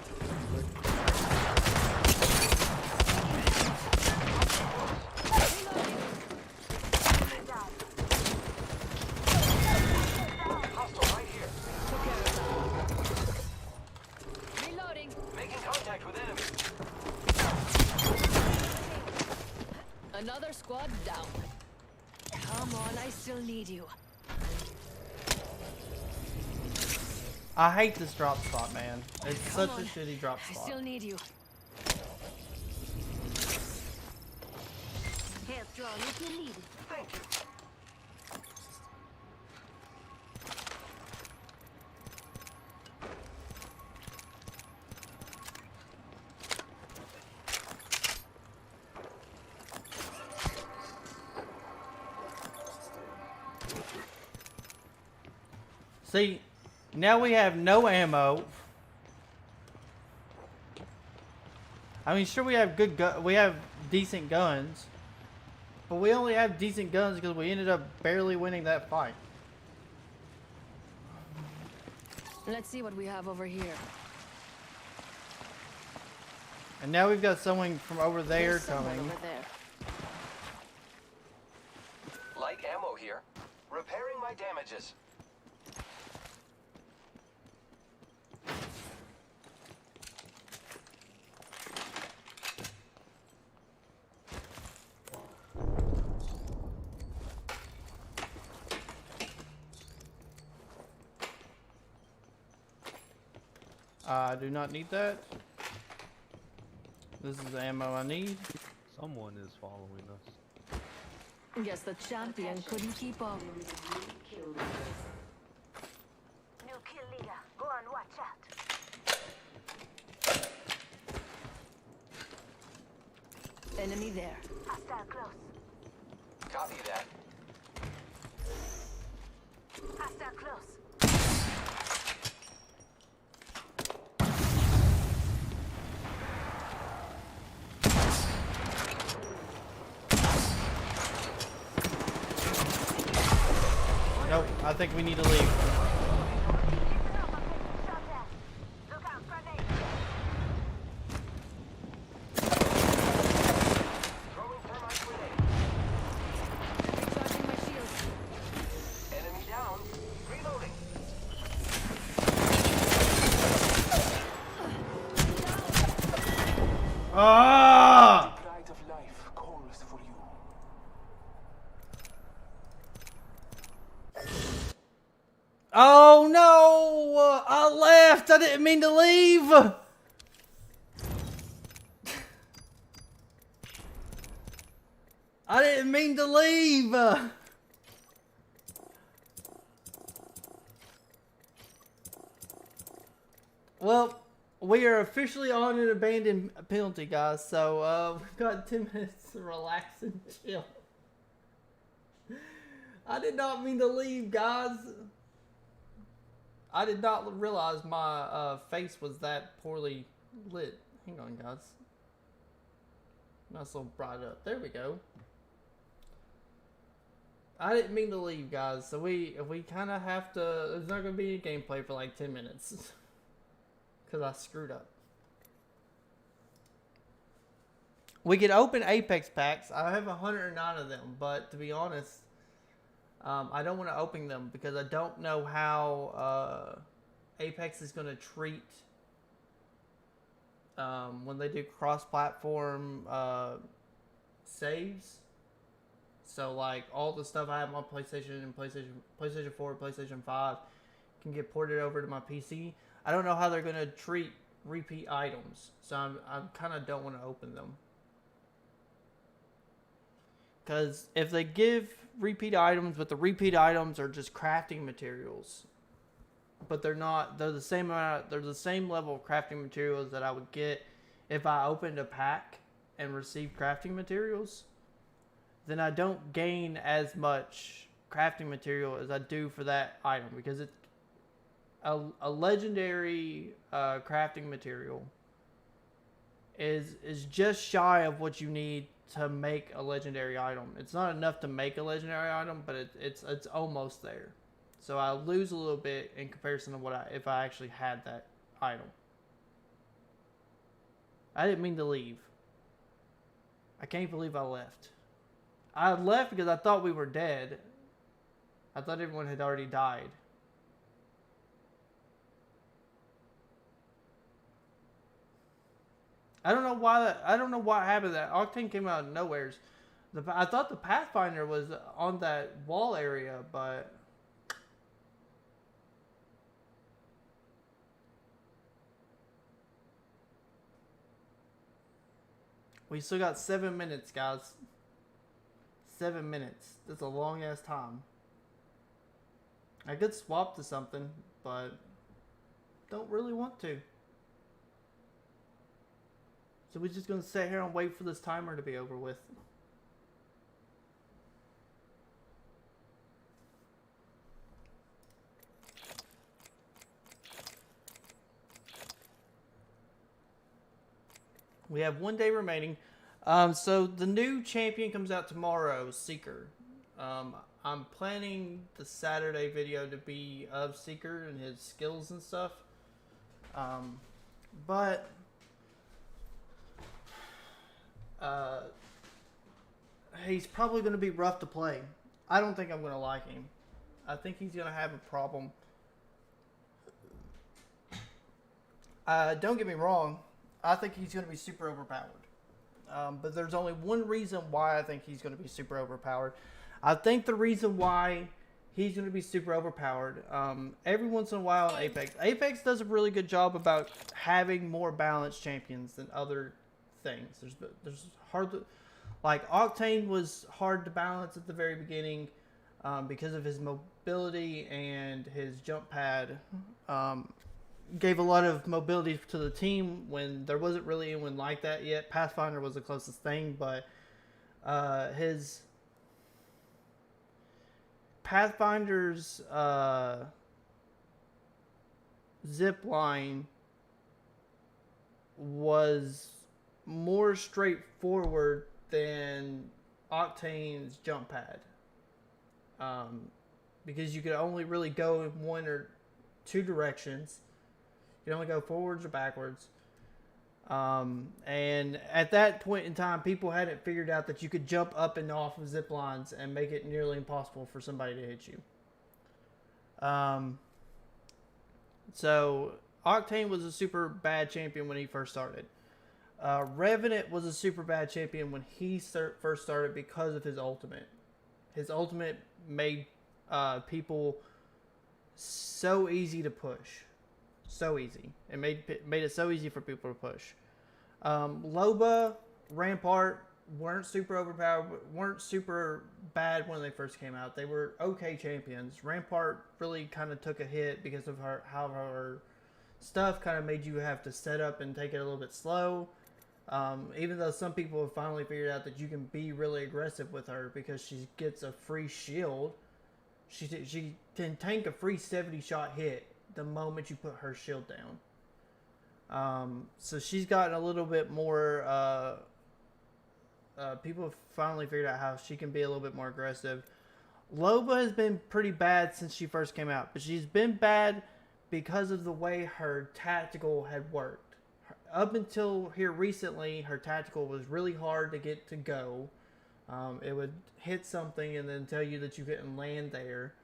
Hostile right here. Reloading. Making contact with enemies. Another squad down. Come on, I still need you. I hate this drop spot, man. It's Come such a on. shitty drop I spot. still need you. Help draw if you need it. Thank you. See, now we have no ammo. I mean, sure we have we have decent guns, but we only have decent guns because we ended up barely winning that fight. Let's see what we have over here. And now we've got someone from over there There's someone coming. over there. Light ammo here. Repairing my damages. I do not need that. This is the ammo I need. Someone is following us. Guess the champion couldn't keep up. New kill leader. Go on, watch out. Enemy there. Hostile close. Copy that. Hostile close. Nope, I think we need to leave. Listen up, I'm getting shot at. Look out, grenade. Throwing thermite grenade. Recharging my shield. Enemy down. Reloading. Ah! Pride of life calls for you. Oh no! I left! I didn't mean to leave! I didn't mean to leave! Well, we are officially on an abandoned penalty, guys, so we've got 10 minutes to relax and chill. I did not mean to leave, guys. I did not realize my face was that poorly lit. Hang on, guys. Nice little bright up. There we go. I didn't mean to leave, guys. So we kind of have to. There's not going to be any gameplay for like 10 minutes. Because I screwed up. We could open Apex packs. I have 109 of them, but to be honest, I don't want to open them because I don't know how Apex is going to treat when they do cross-platform saves. So like all the stuff I have on PlayStation and PlayStation 4, PlayStation 5 can get ported over to my PC. I don't know how they're going to treat repeat items, so I kind of don't want to open them. Because if they give repeat items, but the repeat items are just crafting materials, but they're the same amount, they're the same level of crafting materials that I would get if I opened a pack and received crafting materials, then I don't gain as much crafting material as I do for that item, because it's a legendary crafting material is just shy of what you need to make a legendary item. It's not enough to make a legendary item, but it's almost there. So I lose a little bit in comparison to if I actually had that item. I didn't mean to leave. I can't believe I left. I left because I thought we were dead. I thought everyone had already died. I don't know why. I don't know what happened. That Octane came out of nowheres. I thought the Pathfinder was on that wall area, but we still got 7 minutes, guys. 7 minutes. That's a long ass time. I could swap to something, but don't really want to. So we're just going to sit here and wait for this timer to be over with. We have 1 day remaining. So the new champion comes out tomorrow, Seeker. I'm planning the Saturday video to be of Seeker and his skills and stuff. But he's probably going to be rough to play. I don't think I'm going to like him. I think he's going to have a problem. Don't get me wrong. I think he's going to be super overpowered. But there's only one reason why I think he's going to be super overpowered. I think the reason why he's going to be super overpowered, every once in a while in Apex does a really good job about having more balanced champions than other things. There's hard, like Octane was hard to balance at the very beginning because of his mobility and his jump pad. Gave a lot of mobility to the team when there wasn't really anyone like that yet. Pathfinder was the closest thing, but his Pathfinder's zip line was more straightforward than Octane's jump pad, because you could only really go in one or two directions. You can only go forwards or backwards. And at that point in time, people hadn't figured out that you could jump up and off of zip lines and make it nearly impossible for somebody to hit you. So Octane was a super bad champion when he first started. Revenant was a super bad champion when he first started because of his ultimate. His ultimate made people so easy to push. So easy. It made it so easy for people to push. Loba, Rampart weren't super overpowered, weren't super bad when they first came out. They were okay champions. Rampart really kind of took a hit because of how her stuff kind of made you have to set up and take it a little bit slow. Even though some people have finally figured out that you can be really aggressive with her because she gets a free shield. She can tank a free 70-shot hit the moment you put her shield down. So she's gotten a little bit more, people have finally figured out how she can be a little bit more aggressive. Loba has been pretty bad since she first came out, but she's been bad because of the way her tactical had worked. up until here recently, her tactical was really hard to get to go. It would hit something and then tell you that you couldn't land there.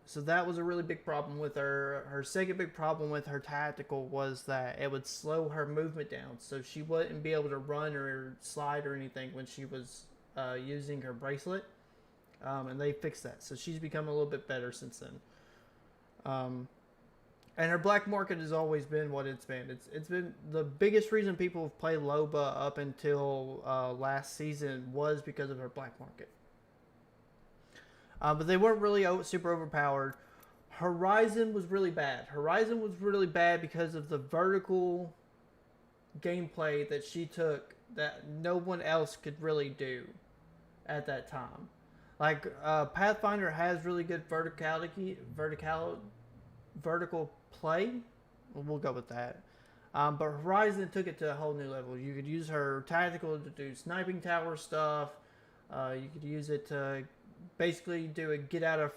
So that was a really big problem with her. Her second big problem with her tactical was that it would slow her movement down. So she wouldn't be able to run or slide or anything when she was using her bracelet. And they fixed that. So she's become a little bit better since then. And her black market has always been what it's been. It's been the biggest reason people have played Loba up until last season was because of her black market. But they weren't really super overpowered. Horizon was really bad. Horizon was really bad because of the vertical gameplay that she took that no one else could really do at that time. Like, Pathfinder has really good vertical play. We'll go with that. But Horizon took it to a whole new level. You could use her tactical to do sniping tower stuff. You could use it to basically do a get out of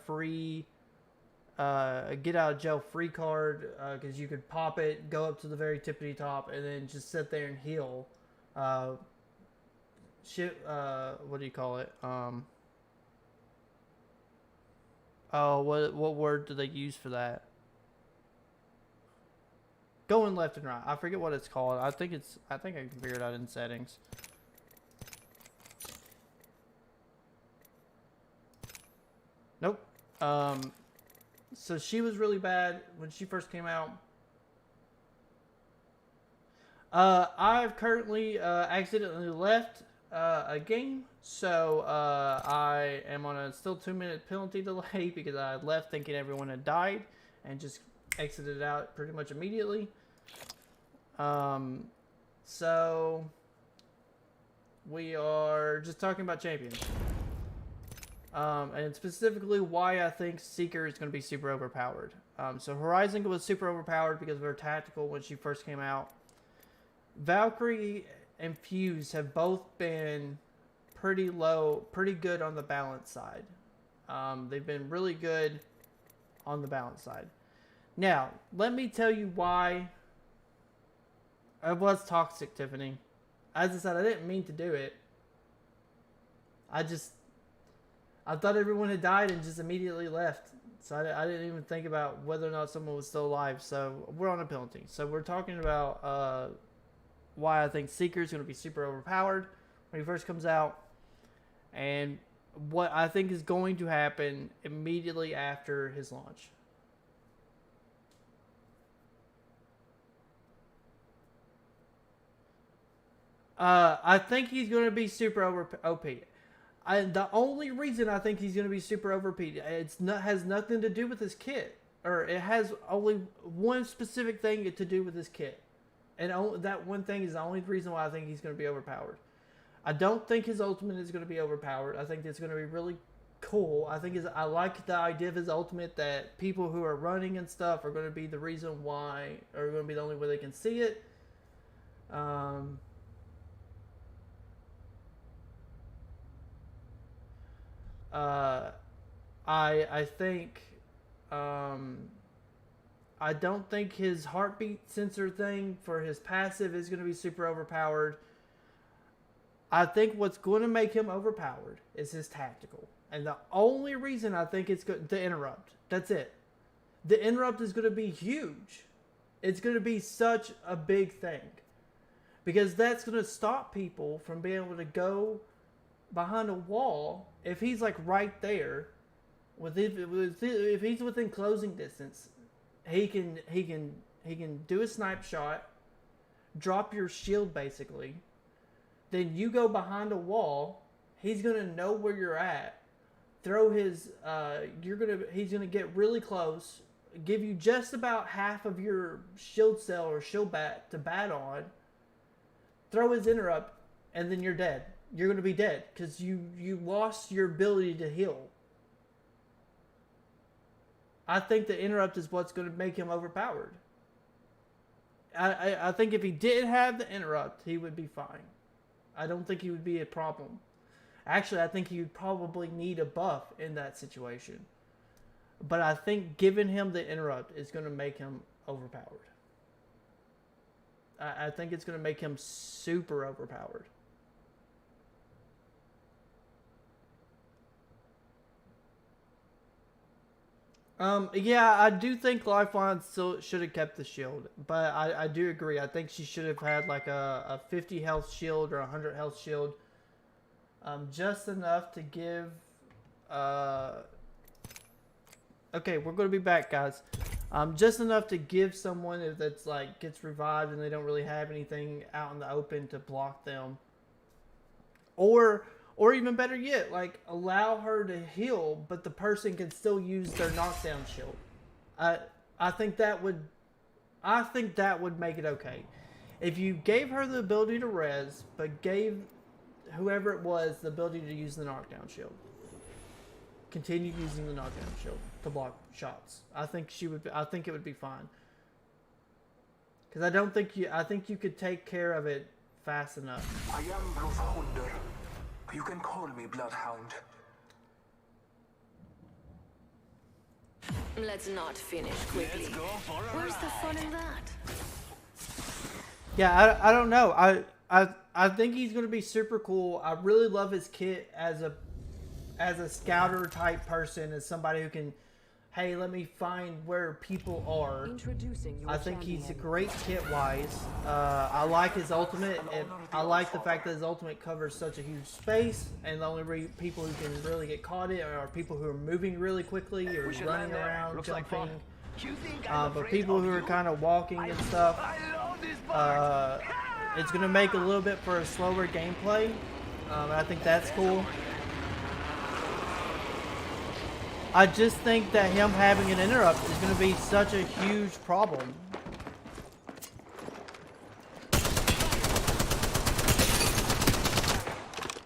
jail free card, because you could pop it, go up to the very tippity top, and then just sit there and heal. What do you call it? What word do they use for that? Going left and right. I forget what it's called. I think I can figure it out in settings. Nope. So she was really bad when she first came out. I've currently accidentally left a game, so I am on a still 2-minute penalty delay because I left thinking everyone had died and just exited out pretty much immediately. So we are just talking about champions. And specifically why I think Seeker is going to be super overpowered. So Horizon was super overpowered because of her tactical when she first came out. Valkyrie and Fuse have both been pretty good on the balance side. They've been really good on the balance side. Now, let me tell you why I was toxic, Tiffany. As I said, I didn't mean to do it. I thought everyone had died and just immediately left. So I didn't even think about whether or not someone was still alive. So we're on a penalty. So we're talking about why I think Seeker is going to be super overpowered when he first comes out. And what I think is going to happen immediately after his launch. I think he's going to be super OP. The only reason I think he's going to be super OP, has nothing to do with his kit. Or it has only one specific thing to do with his kit. And that one thing is the only reason why I think he's going to be overpowered. I don't think his ultimate is going to be overpowered. I think it's going to be really cool. I like the idea of his ultimate that people who are running and stuff are going to be the reason why, or going to be the only way they can see it. I think, I don't think his heartbeat sensor thing for his passive is going to be super overpowered. I think what's going to make him overpowered is his tactical. And the only reason I think it's good, the interrupt. That's it. The interrupt is going to be huge. It's going to be such a big thing. Because that's going to stop people from being able to go behind a wall if he's like right there. If he's within closing distance, he can do a snipe shot, drop your shield basically. Then you go behind a wall. He's gonna know where you're at. Throw his. He's gonna get really close. Give you just about half of your shield cell or shield bat to bat on. Throw his interrupt, and then you're dead. You're gonna be dead because you lost your ability to heal. I think the interrupt is what's going to make him overpowered. I think if he didn't have the interrupt, he would be fine. I don't think he would be a problem. Actually, I think he would probably need a buff in that situation. But I think giving him the interrupt is going to make him overpowered. I think it's going to make him super overpowered. Yeah, I do think Lifeline still should have kept the shield, but I do agree. I think she should have had like a 50 health shield or a 100 health shield, just enough to give. Okay, we're going to be back, guys. Just enough to give someone if that's like gets revived and they don't really have anything out in the open to block them, or even better yet, like allow her to heal, but the person can still use their knockdown shield. I think that would make it okay. If you gave her the ability to res, but gave whoever it was the ability to use the knockdown shield. Continue using the knockdown shield to block shots. I think it would be fine. Because I think you could take care of it fast enough. I am Bruce Hunder. You can call me Bloodhound. Let's not finish quickly. Where's the fun in that? Yeah, I don't know. I think he's going to be super cool. I really love his kit as a scouter type person, as somebody who can, hey, let me find where people are. Introducing your I think he's a champion. great kit wise. I like his ultimate. I like the fact that his ultimate covers such a huge space, and the only people who can really get caught in are people who are moving really quickly or running around, jumping. But people who are kind of walking and stuff, it's going to make a little bit for a slower gameplay. I think that's cool. I just think that him having an interrupt is going to be such a huge problem.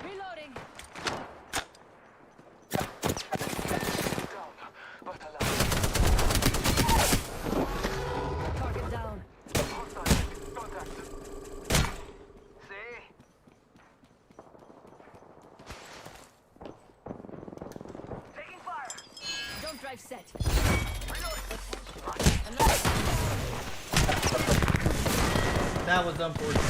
Reloading. Target down. Taking fire. Don't drive set. That was unfortunate.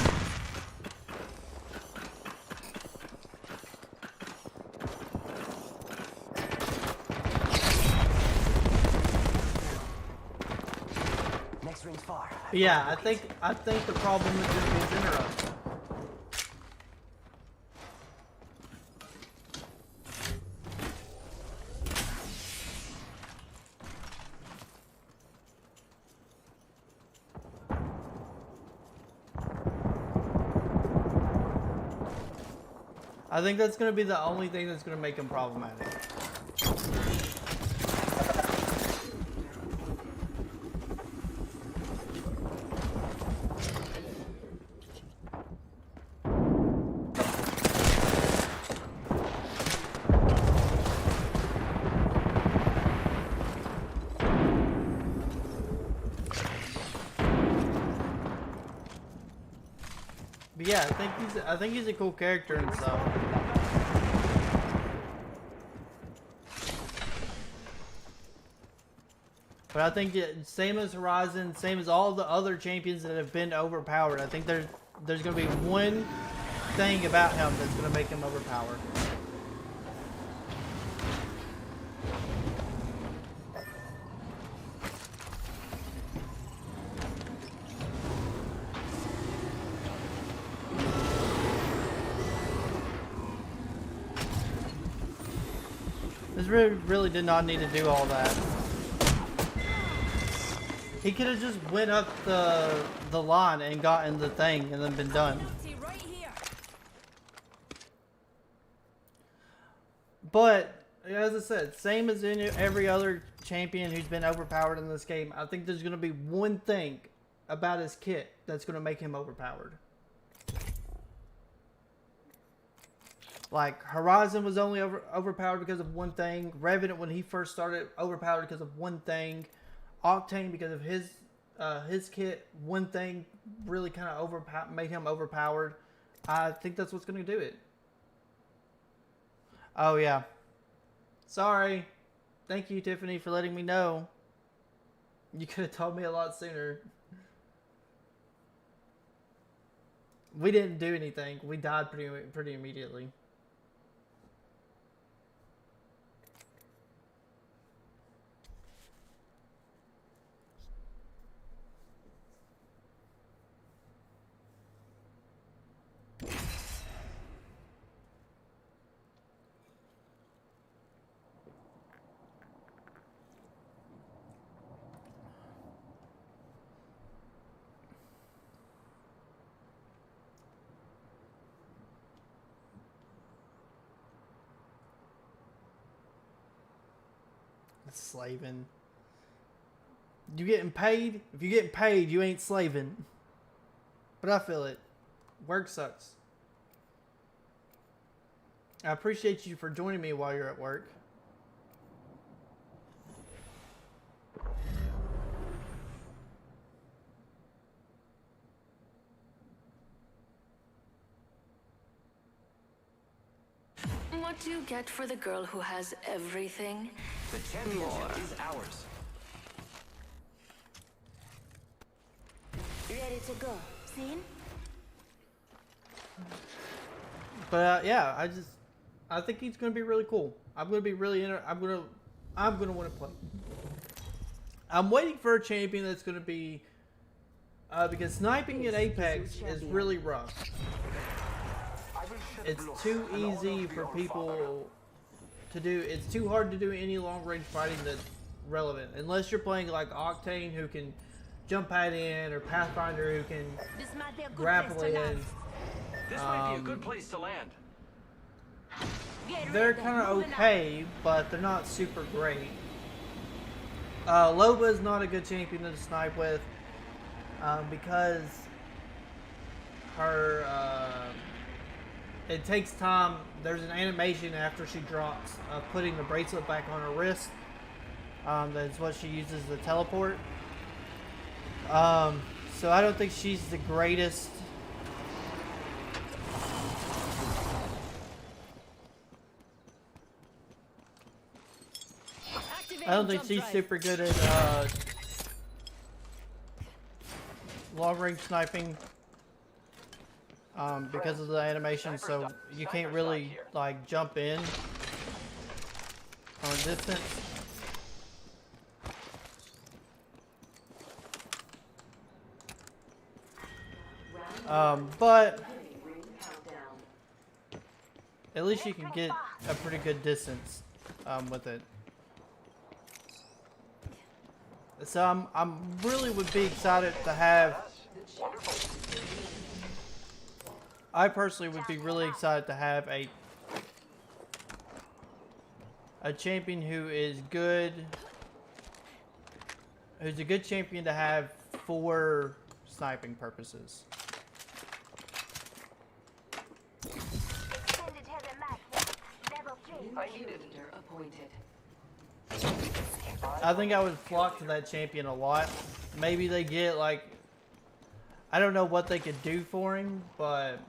Next ring's far. Yeah, I think the problem is going to be his interrupt. I think that's going to be the only thing that's going to make him problematic. But yeah, I think he's a cool character and stuff. But I think same as Horizon, same as all the other champions that have been overpowered, I think there's going to be one thing about him that's going to make him overpowered. This really did not need to do all that. He could have just went up the line and gotten the thing and then been done. Right here. But as I said, same as in every other champion who's been overpowered in this game, I think there's going to be one thing about his kit that's going to make him overpowered. Like, Horizon was only overpowered because of one thing. Revenant, when he first started, overpowered because of one thing. Octane, because of his kit, one thing really kind of made him overpowered. I think that's what's going to do it. Oh, yeah. Sorry. Thank you, Tiffany, for letting me know. You could have told me a lot sooner. We didn't do anything. We died pretty immediately. Slaving. You getting paid? If you getting paid, you ain't slaving. But I feel it. Work sucks. I appreciate you for joining me while you're at work. What do you get for the girl who has everything? The championship is ours. Ready to go. Seen? But yeah, I think he's gonna be really cool. I'm gonna be really I'm gonna want to play. I'm waiting for a champion that's gonna be because sniping at Apex is really rough. It's too easy for people to do. It's too hard to do any long range fighting that's relevant unless you're playing like Octane, who can jump pad in, or Pathfinder, who can grapple in. This might be a good place to land. They're kind of okay, but they're not super great. Loba is not a good champion to snipe with because her it takes time. There's an animation after she drops of putting the bracelet back on her wrist. That's what she uses to teleport. So I don't think she's the greatest. I don't think she's super good at long range sniping because of the animation, so you can't really like jump in on distance. But at least you can get a pretty good distance with it. So I'm really would be excited to have. I personally would be really excited to have a champion who is good, who's a good champion to have for sniping purposes. I need it. I think I would flock to that champion a lot. Maybe they get like, I don't know what they could do for him, but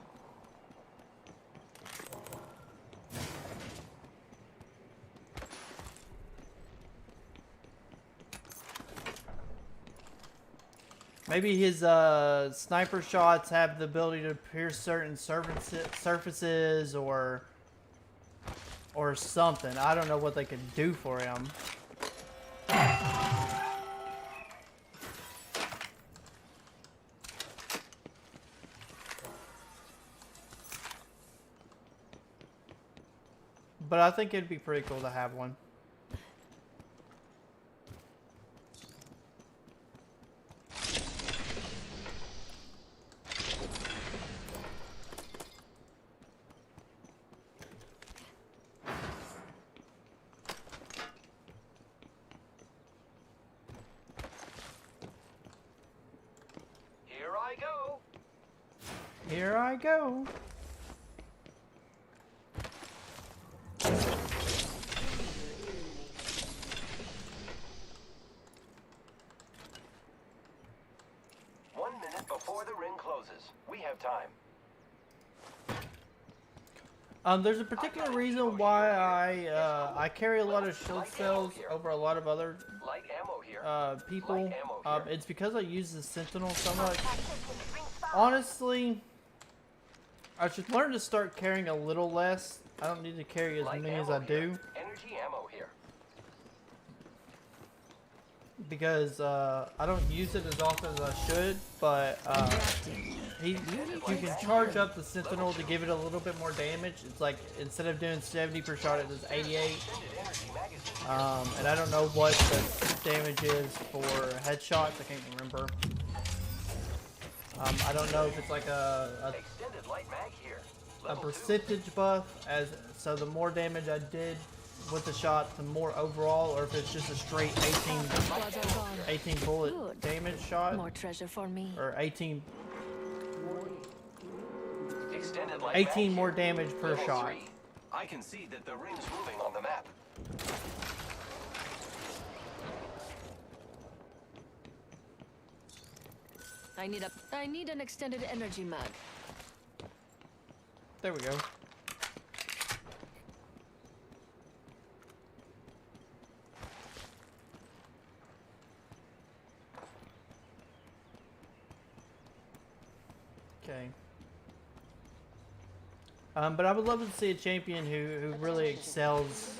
maybe his sniper shots have the ability to pierce certain surfaces or something. I don't know what they could do for him. But I think it'd be pretty cool to have one. Here I go. Here I go. Before the ring closes, we have time. There's a particular reason why I carry a lot of shield cells over a lot of other people. It's because I use the Sentinel so much. Honestly, I should learn to start carrying a little less. I don't need to carry as Light many as ammo I here. do. Energy ammo here. Because I don't use it as often as I should, but you can charge up the Sentinel to give it a little bit more damage. It's like instead of doing 70 per shot, it does 88. And I don't know what the damage is for headshots. I can't remember. I don't know if it's like Extended light mag here. a percentage buff, so the more damage I did with the shot, the more overall, or if it's just a straight 18 bullet Good. damage shot, More treasure for me. or 18 Extended light 18 mag more here. damage per Level shot. 3. I can see that the ring's moving on the map. I need an extended energy mag. There we go. Okay. But I would love to see a champion who really excels,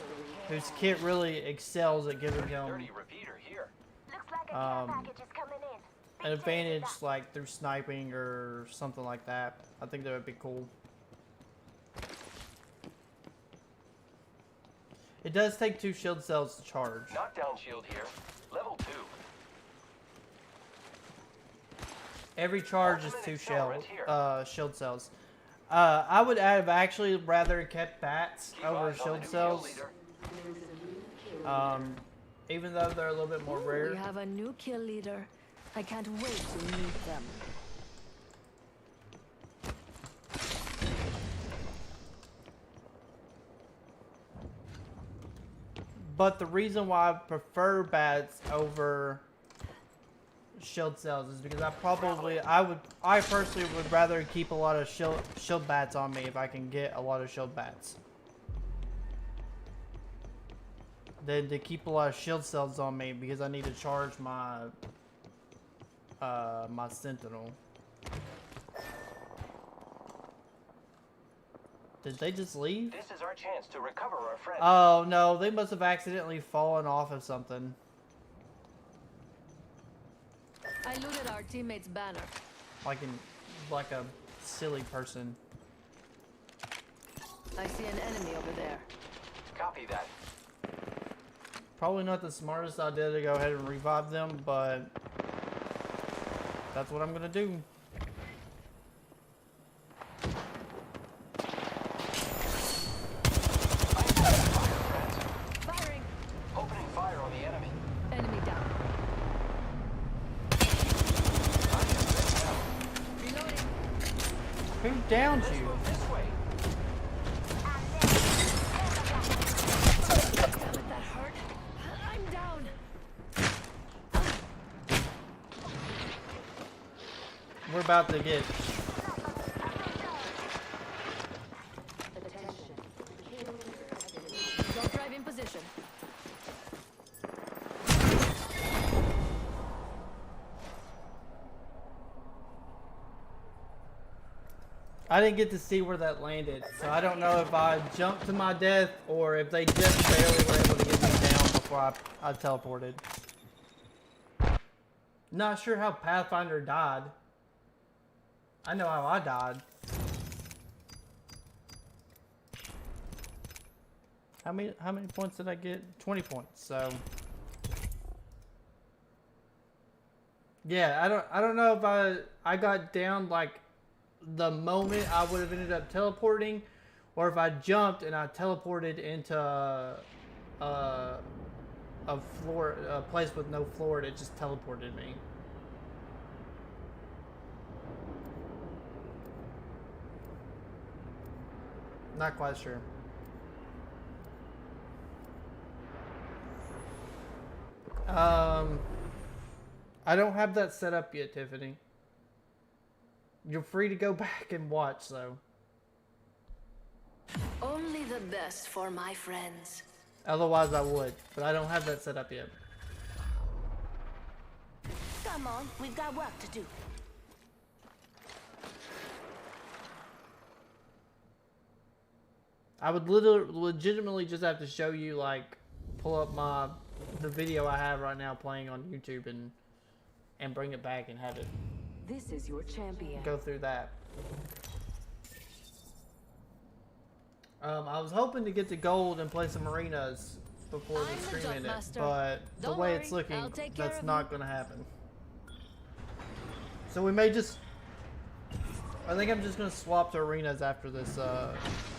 whose kit really excels at giving him Dirty repeater here. Looks like a care package is coming in. an advantage, like through sniping or something like that. I think that would be cool. It does take 2 shield cells to charge. Knockdown shield here. Level 2. Every charge is Ultimate 2 accelerant here. shield cells. I would have actually rather kept bats Keep over eyes on the shield new kill cells, leader. even though they're a little bit more We rare. have a new kill leader. I can't wait to meet them. But the reason why I prefer bats over shield cells is because I personally would rather keep a lot of shield bats on me if I can get a lot of shield bats than to keep a lot of shield cells on me because I need to charge my my Sentinel. Did they just leave? This is our chance to recover our friend. Oh no, they must have accidentally fallen off of something. I looted our teammate's banner. Like a silly person. I see an enemy over there. Copy that. Probably not the smartest idea to go ahead and revive them, but that's what I'm gonna do. Firing! Opening fire on the enemy. Enemy down. Reloading. Who downed Let's you? move this way. Damn it, that hurt. I'm down. We're about to get. Don't drive in position. I didn't get to see where that landed, so I don't know if I jumped to my death or if they just barely were able to get me down before I teleported. Not sure how Pathfinder died. I know how I died. How many points did I get? 20 points. So yeah, I don't know if I got down like the moment I would have ended up teleporting, or if I jumped and I teleported into a place with no floor and it just teleported me. Not quite sure. I don't have that set up yet, Tiffany. You're free to go back and watch, though. Only the best for my friends. Otherwise, I would, but I don't have that set up yet. Come on, we've got work to do. I would legitimately just have to show you, like, pull up the video I have right now playing on YouTube and bring it back and have it This is your champion. go through that. I was hoping to get to gold and play some arenas before I'm the the stream jump ended, master. but the Don't way worry, it's looking, I'll take care that's of not you. going to happen. So we may just... I think I'm just going to swap to arenas after this,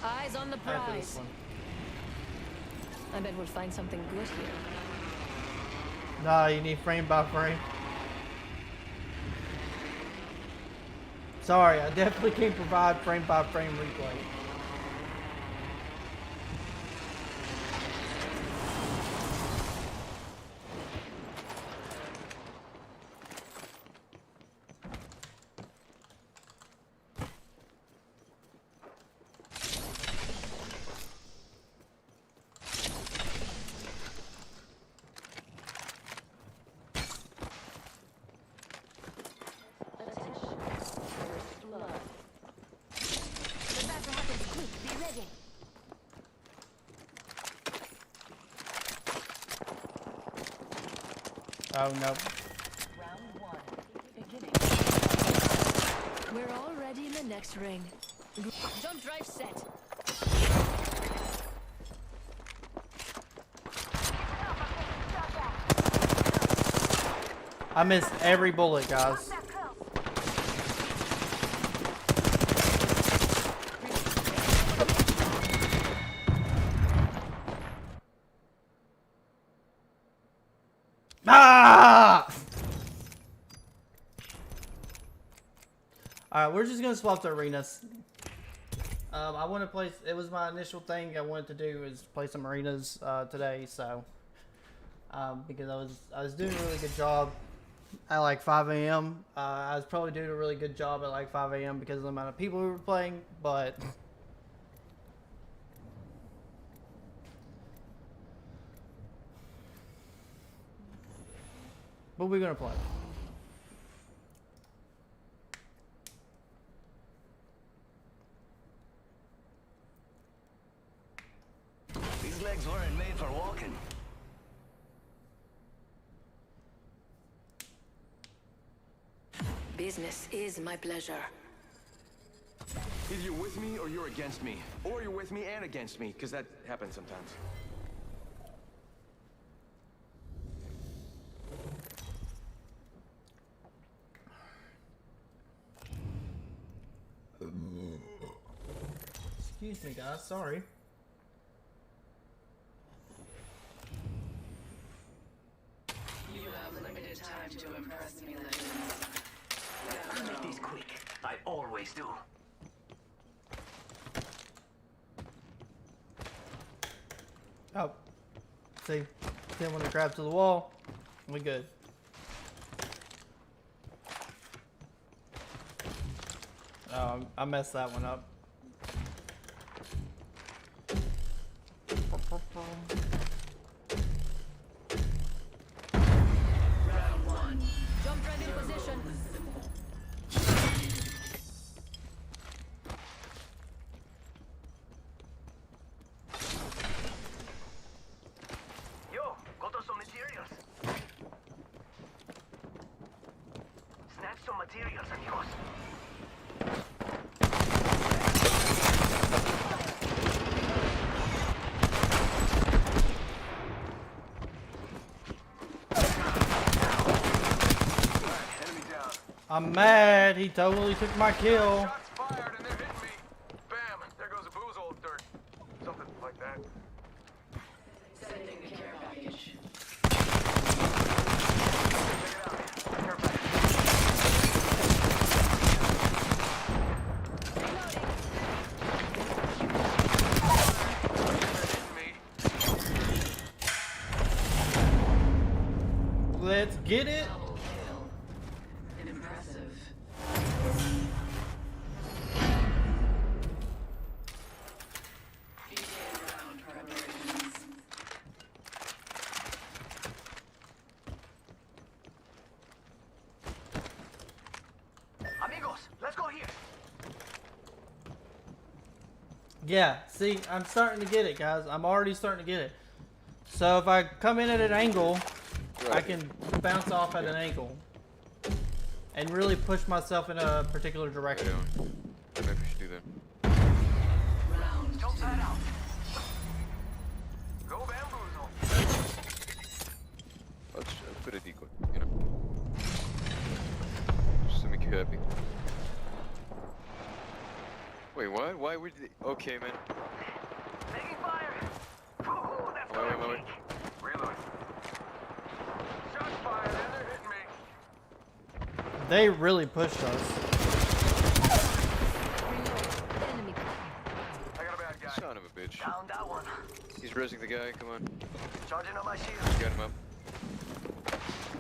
Eyes on the after this prize. one. I bet we'll find something good here. Nah, you need frame by frame. Sorry, I definitely can't provide frame by frame replay. The battle happens quick. Be ready. Oh, no. We're already in the next ring. Jump drive set. I missed every bullet, guys. Ah! Alright, we're just gonna swap the arenas. I want to play. It was my initial thing I wanted to do is play some arenas today. So, because I was doing a really good job at like 5 a.m. I was probably doing a really good job at like 5 a.m. because of the amount of people we were playing, but. But we're gonna play. These legs weren't made for walking. Business is my pleasure. Either you're with me or you're against me. Or you're with me and against me, because that happens sometimes. Excuse me, guys. Sorry. You have limited time to impress me, Legends. Make these quick. I always do. Oh, see, then when it grabs to the wall, we good. Oh, I messed that one up. Round one. Jump drive in position. Yo, got us some materials. Snatch some materials, amigos. Enemy down. I'm mad. He totally took my kill. Shots fired and they're hitting me. Bam! There goes a booze old dirt. Something like that. Sending the care package. Let's get it. Double kill. Impressive. Begin round preparations. Amigos, let's go here. Yeah, see, I'm starting to get it, guys. I'm already starting to get it. So if I come in at an angle, I can bounce off at an angle. And really push myself in a particular direction. Maybe we should do that. Jump that out. Go bamboozle. I'll put a decoy, you know. Just to make you happy. Wait, what? Why would they... Okay, man. Taking fire. Ooh, that's Wait. Reload. Shots fired, and they're hitting me. They really pushed us. Enemy. I got a bad guy. Son of a bitch. Down that one. He's resing the guy, come on. Charging on my shield. Got him up.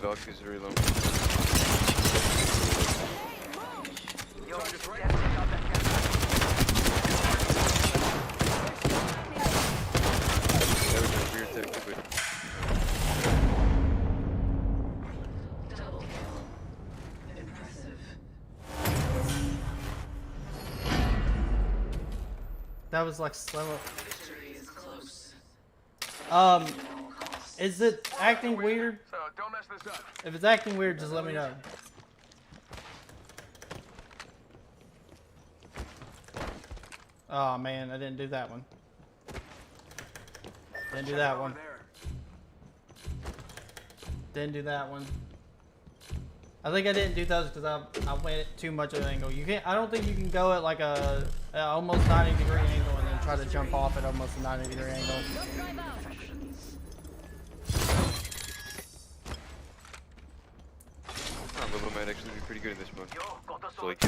Valk is very low. Yo, just right. Check out that guy. That was a weird tactic, but... Double kill. Impressive. That was like slow. Victory is close. Is it acting weird? So don't mess this up. If it's acting weird, just let me know. Oh man, I didn't do that one. Didn't do that one. Didn't do that one. I think I didn't do those because I went too much of an angle. You can't. I don't think you can go at like a almost 90-degree angle and then try to jump off at almost a 90-degree angle. Don't drive out. Lobo might actually be pretty good in this mode. Yo, got the So like,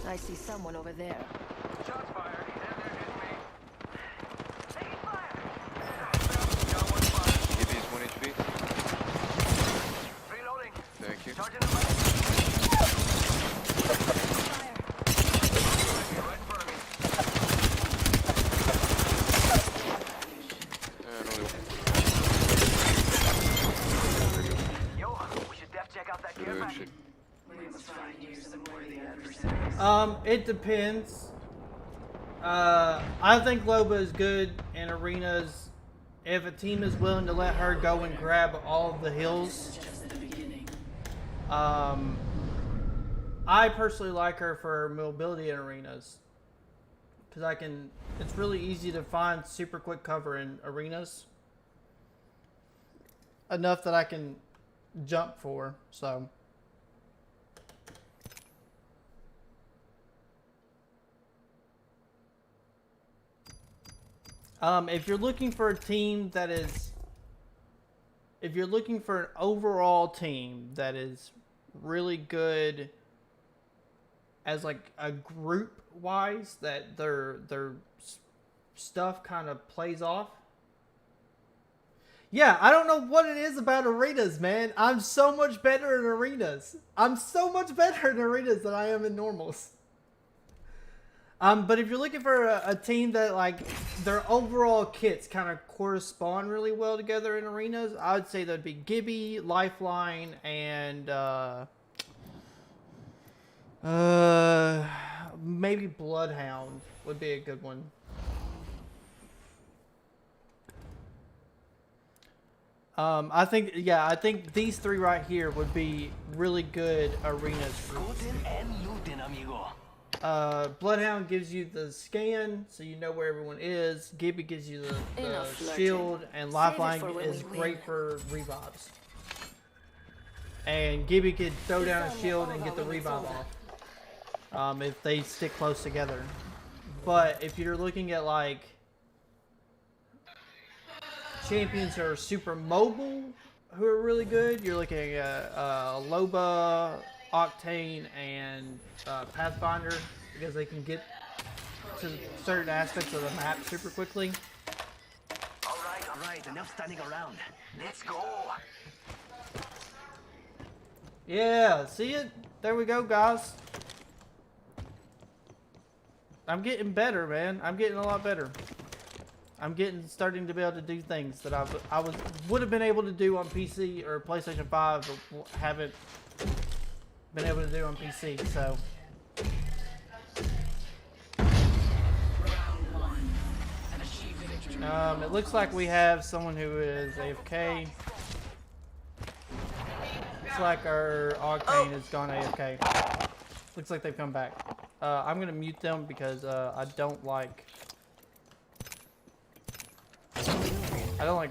I see someone over there. Shots fired, and they're hitting me. Taking fire. give these 1 HP. Reloading. Thank you. Charging on my Fire. right in front of me. Yo, we should def check out that care Good package. shit. We must find you some worthy adversaries. It depends. I think Loba is good in arenas if a team is willing to let her go and grab all of the hills. Just the beginning. I personally like her for mobility in arenas because it's really easy to find super quick cover in arenas. Enough that I can jump for, so. If you're looking for a team that is, if you're looking for an overall team that is really good as like a group wise, that their stuff kind of plays off. Yeah, I don't know what it is about arenas, man. I'm so much better in arenas. I'm so much better in arenas than I am in normals. But if you're looking for a team that like their overall kits kind of correspond really well together in arenas, I would say that'd be Gibby, Lifeline, and maybe Bloodhound would be a good one. I think these three right here would be really good arenas for. Bloodhound gives you the scan, so you know where everyone is. Gibby gives you the shield, and Lifeline is great for revives. And Gibby could throw down a shield and get the revive off if they stick close together. But if you're looking at like champions who are super mobile, who are really good, you're looking at Loba, Octane, and Pathfinder, because they can get to certain aspects of the map super quickly. All right, enough standing around. Let's go. Yeah, see it? There we go, guys. I'm getting better, man. I'm getting a lot better. I'm starting to be able to do things that would have been able to do on PC or PlayStation 5, but haven't been able to do on PC. So. It looks like we have someone who is AFK. Looks like our Octane has gone AFK. Looks like they've come back. I'm gonna mute them because I don't like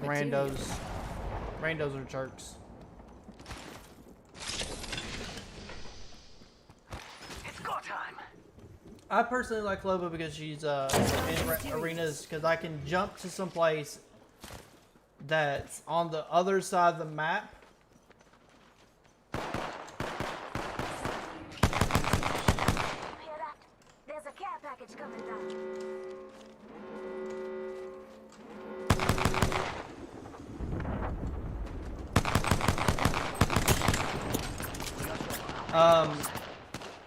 randos. Randos are jerks. It's go time. I personally like Loba because she's in arenas because I can jump to some place that's on the other side of the map. Hear that? There's a care package coming down.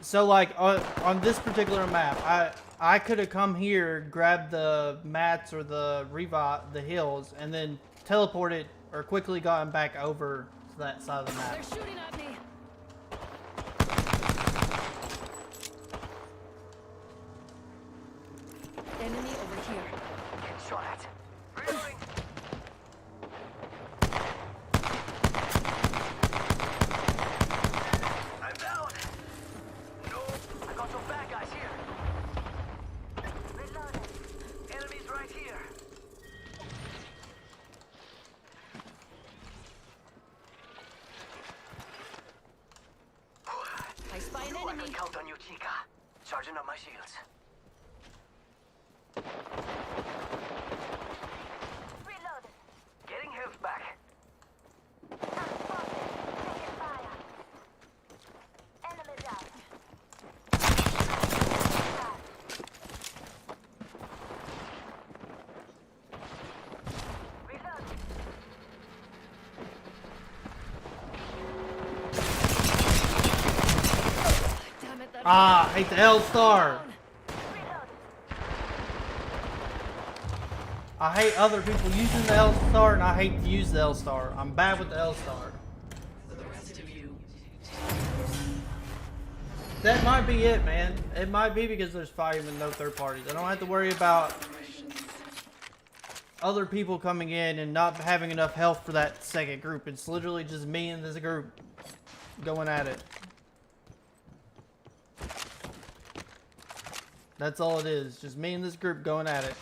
So like on this particular map, I could have come here, grabbed the mats or the hills, and then teleported or quickly gotten back over to that side of the map. They're shooting at me. Enemy over here. Get shot at. Reloading. I'm down. No, I got some bad guys here. Reloading. Enemies right here. I spy an I enemy. can count on you, Chica. Charging up my shields. Reloading. Getting health back. I'm spotted. Taking fire. Enemy down. Reloading. Damn it, that Ah, I hate the L star. I hate other people using the L star, and I hate to use the L star. I'm bad with the L star. That might be it, man. It might be because there's 5 and no third parties. I don't have to worry about other people coming in and not having enough health for that second group. It's literally just me and this group going at it. That's all it is. Just me and this group going at it.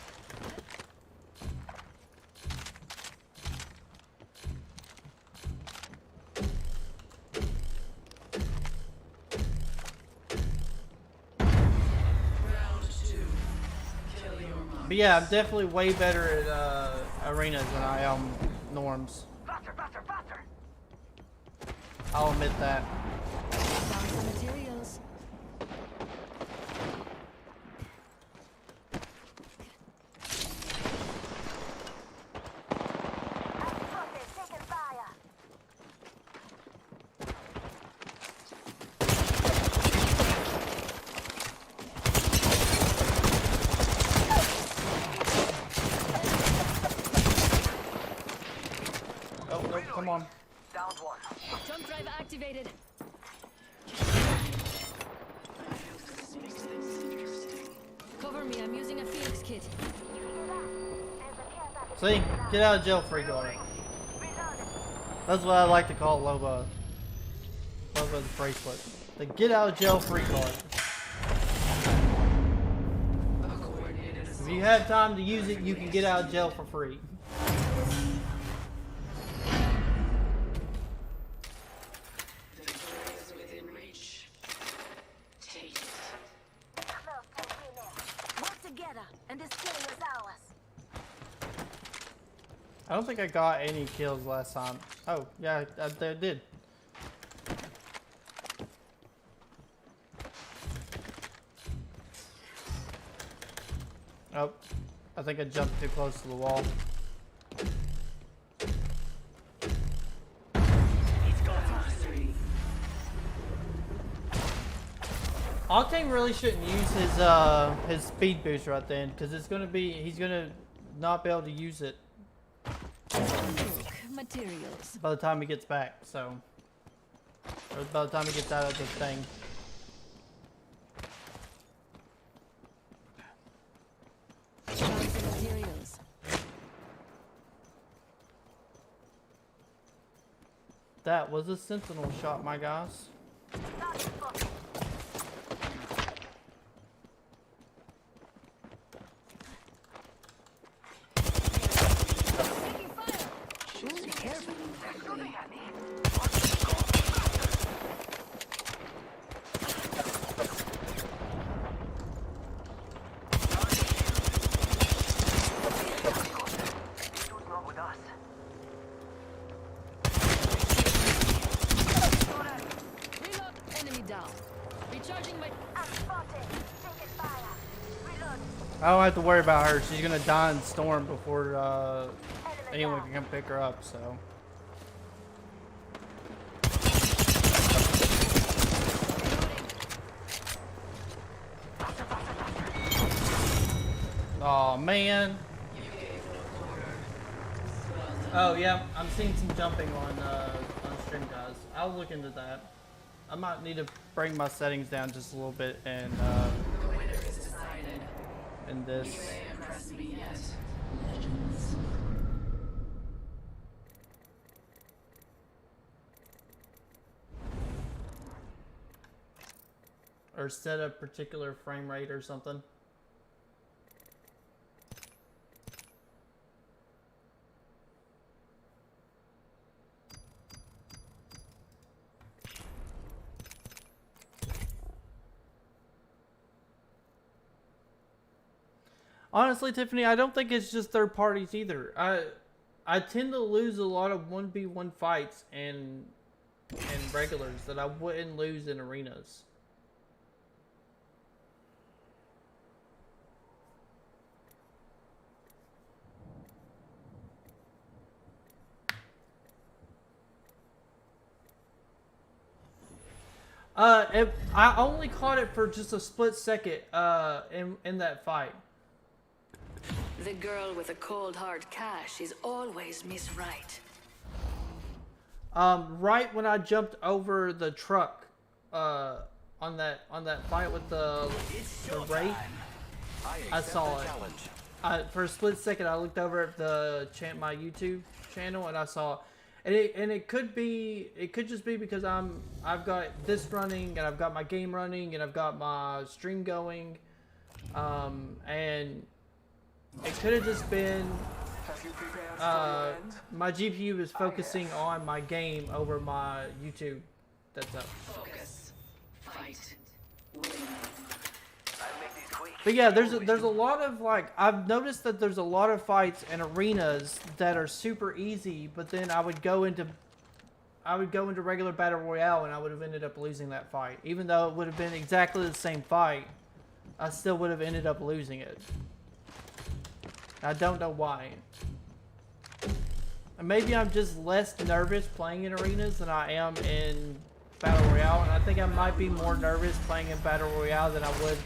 But yeah, I'm definitely way better at arenas than I am norms. Faster, faster, faster. I'll admit that. found some materials. I'm spotted. Taking fire. Oh, no, come on. Downed one. Jump drive activated. Cover me, I'm using a Phoenix kit. See? Get out of jail free card. That's what I like to call Loba. Loba's bracelet. The get out of jail free card. If you have time to use it, you can get out of jail for free. Work together, and this killing is ours. I don't think I got any kills last time. Oh, yeah, I did. Oh, I think I jumped too close to the wall. Octane really shouldn't use his speed boost right then, because it's gonna be he's gonna not be able to use it Materials. by the time he gets back, so. Or by the time he gets out of the thing. Materials. That was a sentinel shot, my guys. Reload. Enemy down. Recharging my. I don't have to worry about her. She's gonna die in storm before anyone can come pick her up, so. Oh man. Oh yeah, I'm seeing some jumping on stream, guys. I'll look into that. I might need to bring my settings down just a little bit and in this. Or set a particular frame rate or something. Honestly, Tiffany, I don't think it's just third parties either. I tend to lose a lot of 1v1 fights and regulars that I wouldn't lose in arenas. I only caught it for just a split second in that fight. The girl with a cold hard cash is always Miss Right. Right when I jumped over the truck on that fight with the Wraith, I saw it. For a split second, I looked over at my YouTube channel and I saw. And it could just be because I've got this running and I've got my game running and I've got my stream going, and it could have just been my GPU is focusing on my game over my YouTube. That's up. Focus. Fight. But yeah, there's a lot of I've noticed that there's a lot of fights and arenas that are super easy, but then I would go into regular battle royale and I would have ended up losing that fight, even though it would have been exactly the same fight. I still would have ended up losing it. I don't know why. And maybe I'm just less nervous playing in arenas than I am in battle royale, and I think I might be more nervous playing in battle royale than I would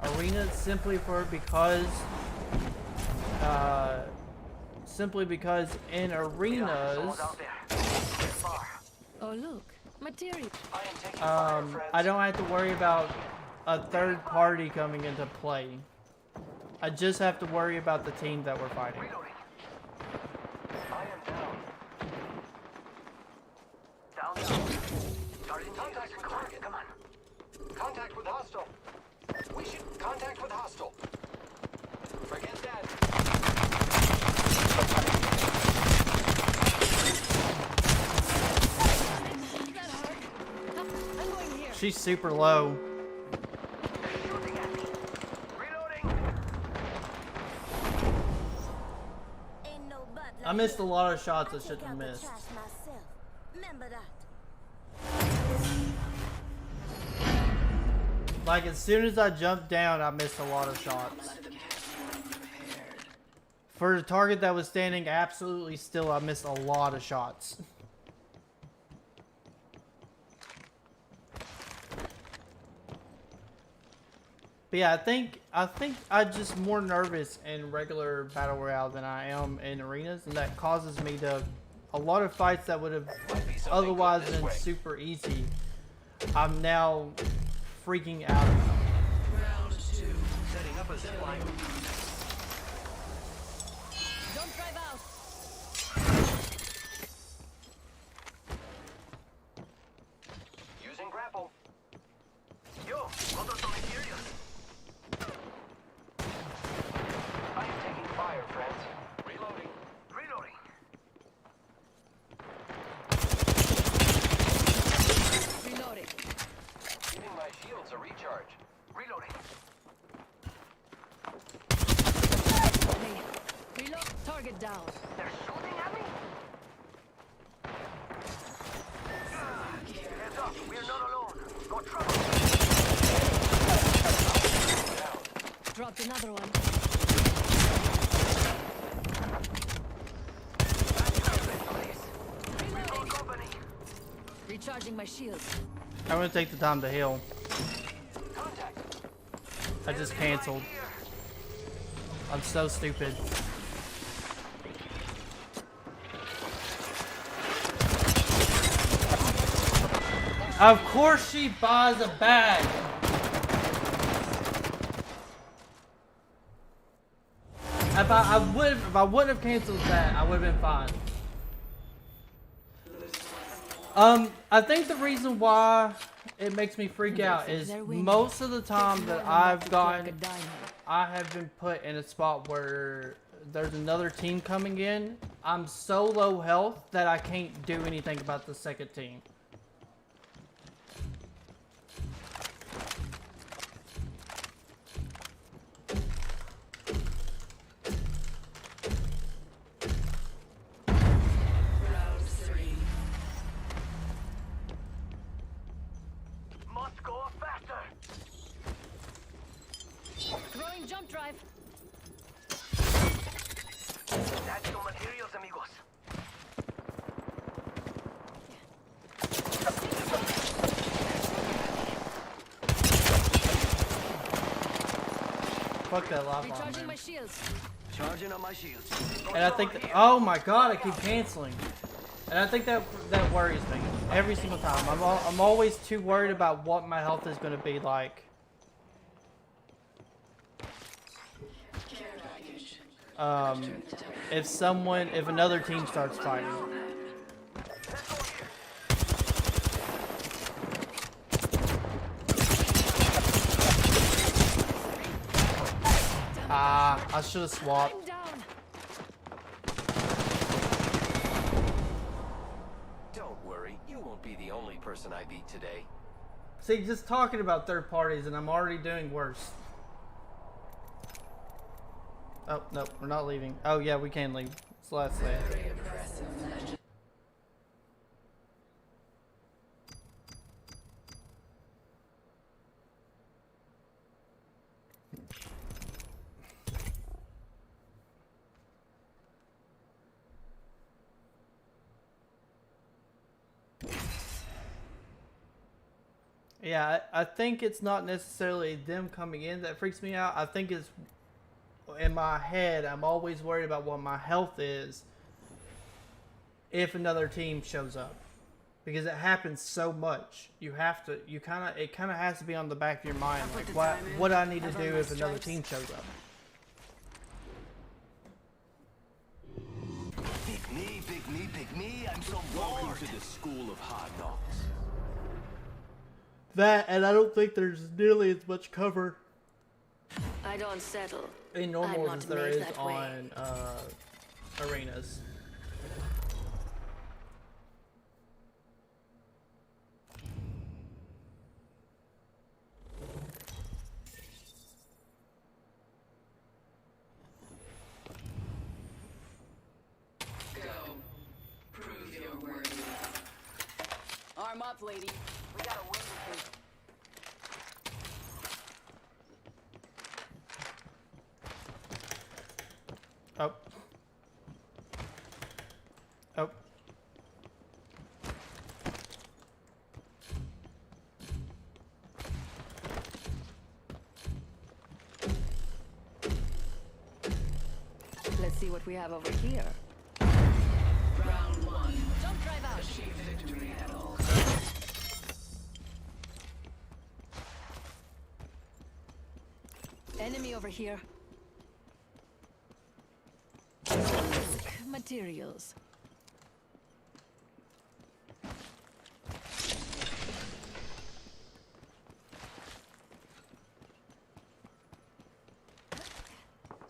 arenas simply because in arenas Oh look, material. I don't have to worry about a third party coming into play. I just have to worry about the team that we're fighting. Come on. Contact with hostile. We should contact with hostile. Forget that. She's super low. I missed a lot of shots I shouldn't have missed. Like, as soon as I jumped down, I missed a lot of shots. For a target that was standing absolutely still, I missed a lot of shots. But yeah, I think I'm just more nervous in regular battle royale than I am in arenas, and that causes me to a lot of fights that would have otherwise been super easy. I'm now freaking out about. Round 2. Setting up a zipline. Don't drive out. Using grapple. Yo, hold on some materials. I am taking fire, friends. Reloading. Reloading. Reloading. Giving my shields a recharge. Reloading. Hey, reload. Target down. They're shooting at me? Heads up, we're not alone. Got trouble. Dropped another one. Reload company. Recharging my shields. I'm gonna take the time to heal. Contact. I just canceled. I'm so stupid. Of course she buys a bag. If I wouldn't have canceled that, I would have been fine. I think the reason why it makes me freak out is most of the time that I've gotten, I have been put in a spot where there's another team coming in. I'm so low health that I can't do anything about the second team. Round 3. Must go faster. Throwing jump drive. That's no materials, amigos. Fuck that lava bomb, Recharging man. my shields. Charging on my shields. And I think, oh my god, I keep canceling. And I think that worries me every single time. I'm always too worried about what my health is going to be like. If another team starts fighting. I should have swapped. I'm down. Don't worry, you won't be the only person I beat today. See, just talking about third parties and I'm already doing worse. Oh, no, we're not leaving. Oh, yeah, we can leave. It's the last day. Yeah, I think it's not necessarily them coming in that freaks me out. I think it's in my head, I'm always worried about what my health is if another team shows up. Because it happens so much. It kind of has to be on the back of your mind. Like, what I need to do if another team shows up. Pick me, pick me, pick me. I'm so bored. Welcome to the school of hard knocks. That, and I don't think there's nearly as much cover I don't settle. in I'm normals not as there made is that way. on arenas. Go. Prove your worth. Arm up, lady. We got a win to take. Oh. Oh. see what we have over here. Round one. Jump drive out. Achieve victory at all. Enemy over here. Materials.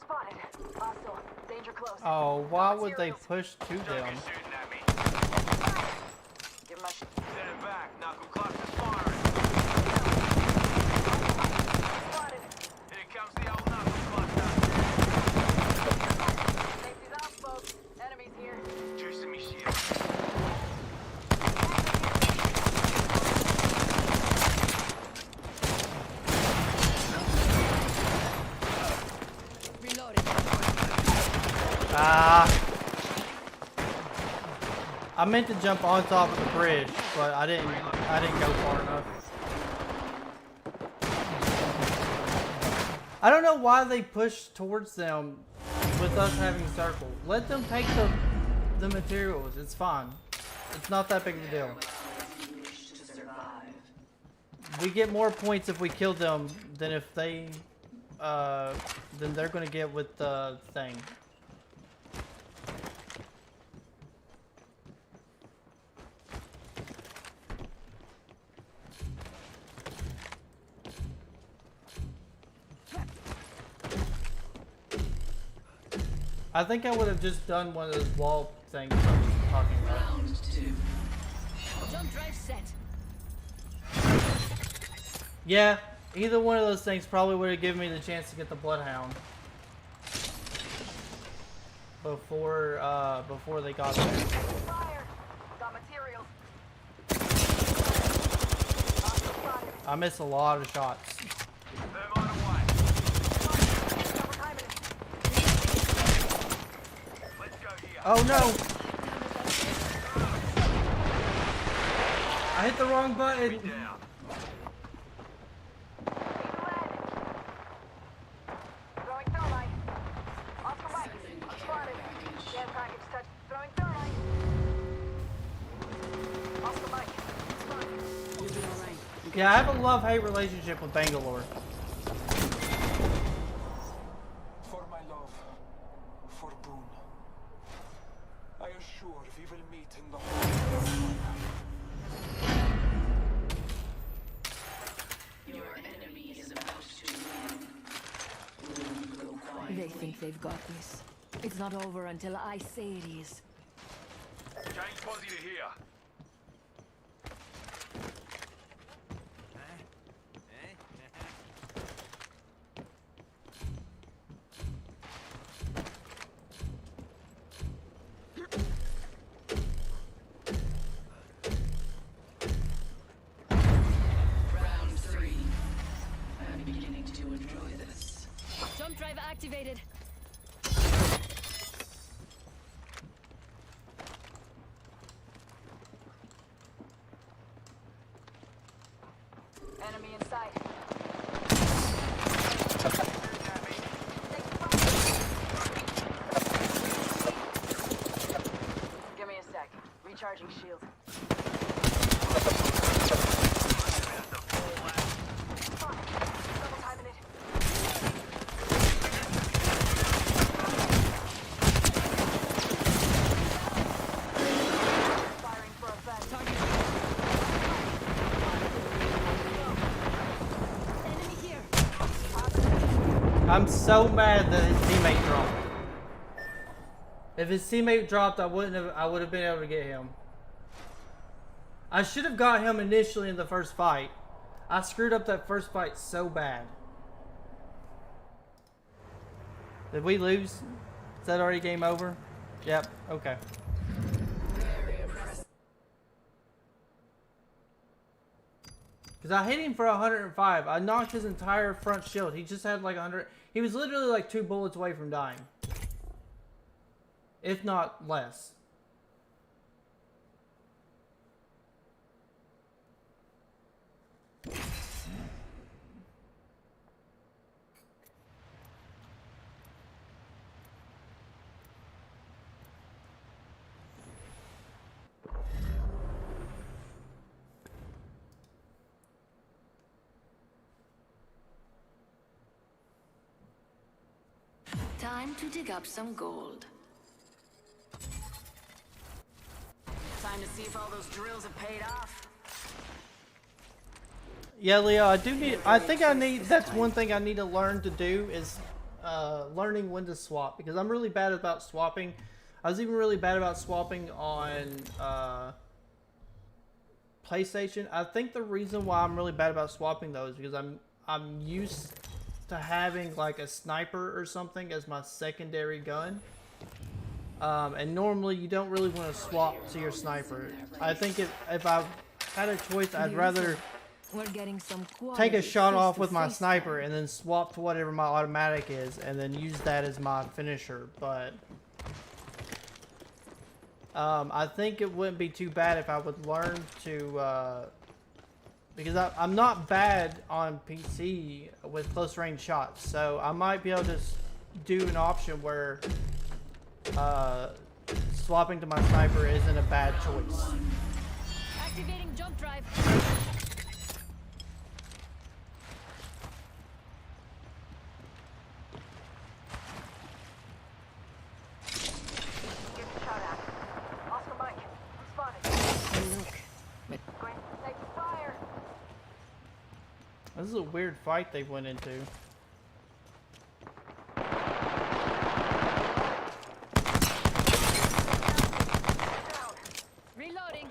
Spotted. Hostile. Danger close. Oh, why would they push to them? Shooting at me. Give him a Stand back. Knuckle clusters firing. spotted. Here comes the old knuckle cluster. Safety's off, folks. Enemies here. Juicing me shield. Reloading. Ah. I meant to jump on top of the bridge, but I didn't go far enough. I don't know why they push towards them with us having circle. Let them take the materials. It's fine. It's not that big of a deal. We get more points if we kill them than if they than they're gonna get with the thing. I think I would have just done one of those wall things I was talking about. Round two. Jump drive set. Yeah, either one of those things probably would have given me the chance to get the Bloodhound before they got there. Fire. Got materials. Hostile spotted. I missed a lot of shots. Thermite away. Double timing it. Let's go here. Oh no! I hit the wrong button. Down. Throwing thermite. Oscar Mike. Spotted. Gas package touch. Throwing thermite. Oscar Mike. Spotted. You'll be alright. Yeah, I have a love-hate relationship with Bangalore. For my love, for Boone. I assure we will meet in the hall. Your enemy is about to win. Go quietly. They think they've got this. It's not over until I say it is. Change posse to here. Round three. I'm beginning to enjoy this. Jump drive activated. Enemy in sight. Give me a sec. Recharging shield. Fuck. Double timing it. Firing for effect. Enemy here. I'm so mad that his teammate dropped. If his teammate dropped, I would have been able to get him. I should have got him initially in the first fight. I screwed up that first fight so bad. Did we lose? Is that already game over? Yep, okay. Because I hit him for 105. I knocked his entire front shield. He just had like 100. He was literally like 2 bullets away from dying. If not less. Time to dig up some gold. Time to see if all those drills have paid off. Yeah, Leo, I think that's one thing I need to learn to do is learning when to swap, because I'm really bad about swapping. I was even really bad about swapping on PlayStation. I think the reason why I'm really bad about swapping though is because I'm used to having like a sniper or something as my secondary gun. And normally you don't really want to swap to your sniper. I think if I had a choice, I'd rather We're getting some take a shot off with my sniper and then swap to whatever my automatic is and then use that as my finisher. But I think it wouldn't be too bad if I would learn to, because I'm not bad on PC with close range shots, so I might be able to do an option where swapping to my sniper isn't a bad choice. Activating jump drive. Getting shot at. Oscar Mike, I'm spotted. Look. Going take fire. This is a weird fight they went into. Reloading.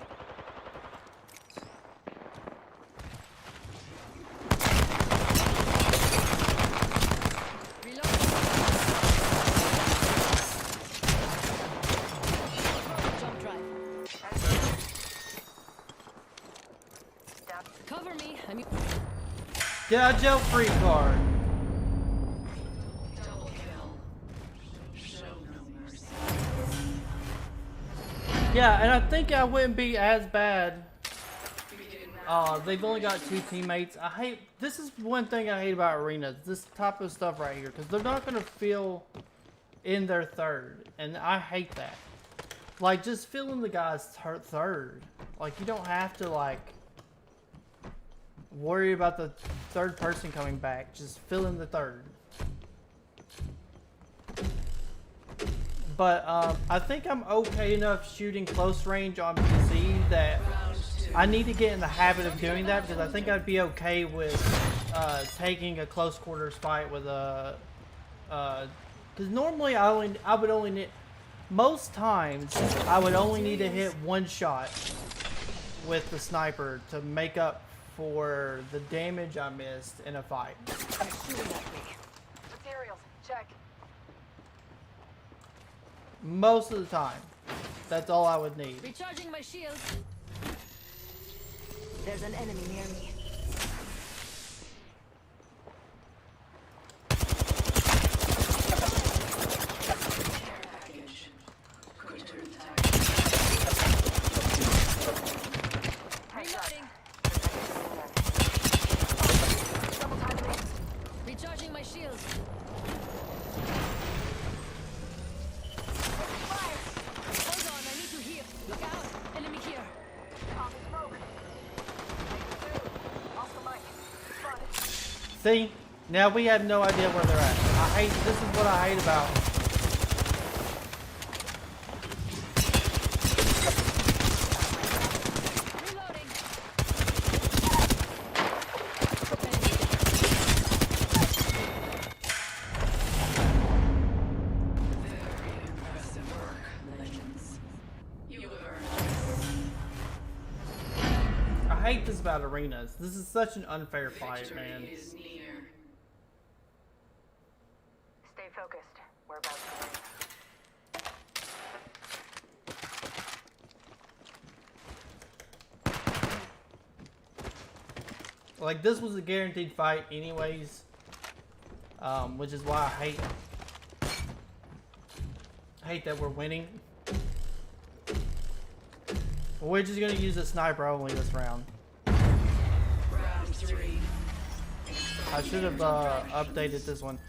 Jump drive. Cover me. Get a jail-free card. Yeah, and I think I wouldn't be as bad. They've only got 2 teammates. This is one thing I hate about arenas, this type of stuff right here, because they're not going to fill in their third, and I hate that. Like, just fill in the guy's third. Like, you don't have to, like, worry about the third person coming back. Just fill in the third. But I think I'm okay enough shooting close range on PC that I need to get in the habit of doing that, because I think I'd be okay with taking a close quarters fight with a. Because normally I would only need, most times I would only need to hit 1 shot with the sniper to make up for the damage I missed in a fight. Materials, check. Most of the time. That's all I would need. Recharging my shields. There's an enemy near me. Reloading. Recharging my shields. Hold on, I need to heal. Look out, enemy here. Oscar Mike, spotted. See? Now we have no idea where they're at. This is what I hate about. I hate this about arenas. This is such an unfair fight, man. Stay focused. We're about to win. Like, this was a guaranteed fight anyways. Which is why I hate that we're winning. We're just gonna use a sniper only this round. I should have updated this one.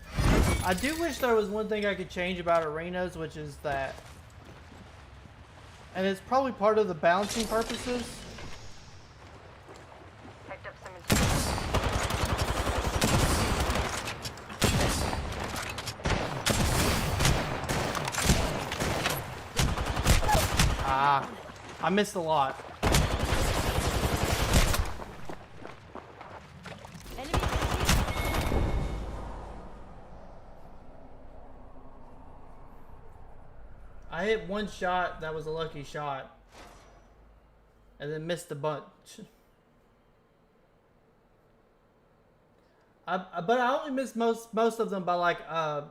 I do wish there was one thing I could change about arenas, which is that, and it's probably part of the balancing purposes. Picked up some materials. I missed a lot. Enemy. I hit one shot that was a lucky shot. And then missed a bunch. But I only missed most of them by like a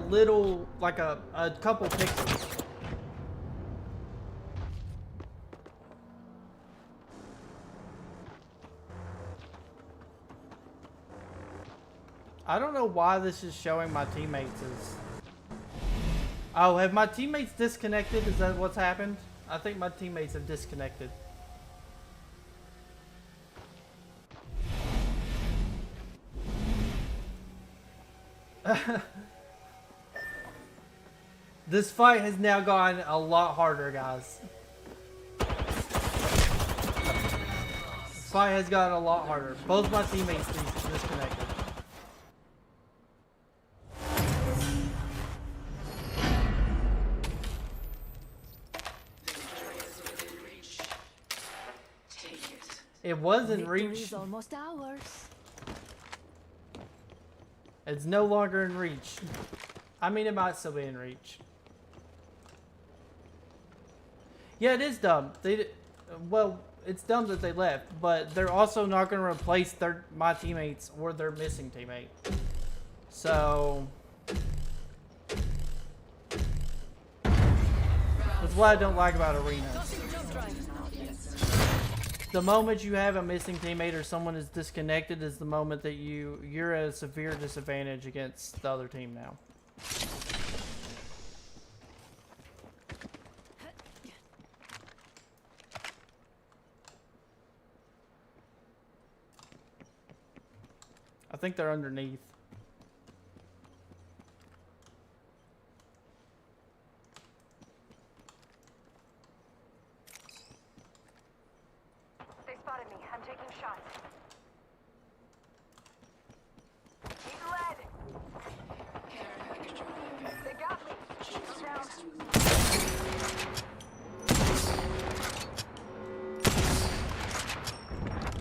little, like a couple pixels. I don't know why this is showing my teammates as... Oh, have my teammates disconnected? Is that what's happened? I think my teammates have disconnected. This fight has now gotten a lot harder, guys. This fight has gotten a lot harder. Both my teammates disconnected. It was in reach. Victory's almost ours. It's no longer in reach. I mean, it might still be in reach. Yeah, it is dumb. Well, it's dumb that they left, but they're also not going to replace my teammates or their missing teammate. So that's what I don't like about arenas. The moment you have a missing teammate or someone is disconnected is the moment that you're at a severe disadvantage against the other team now. I think they're underneath. They spotted me. I'm taking shots. He's red. They got me. I'm down.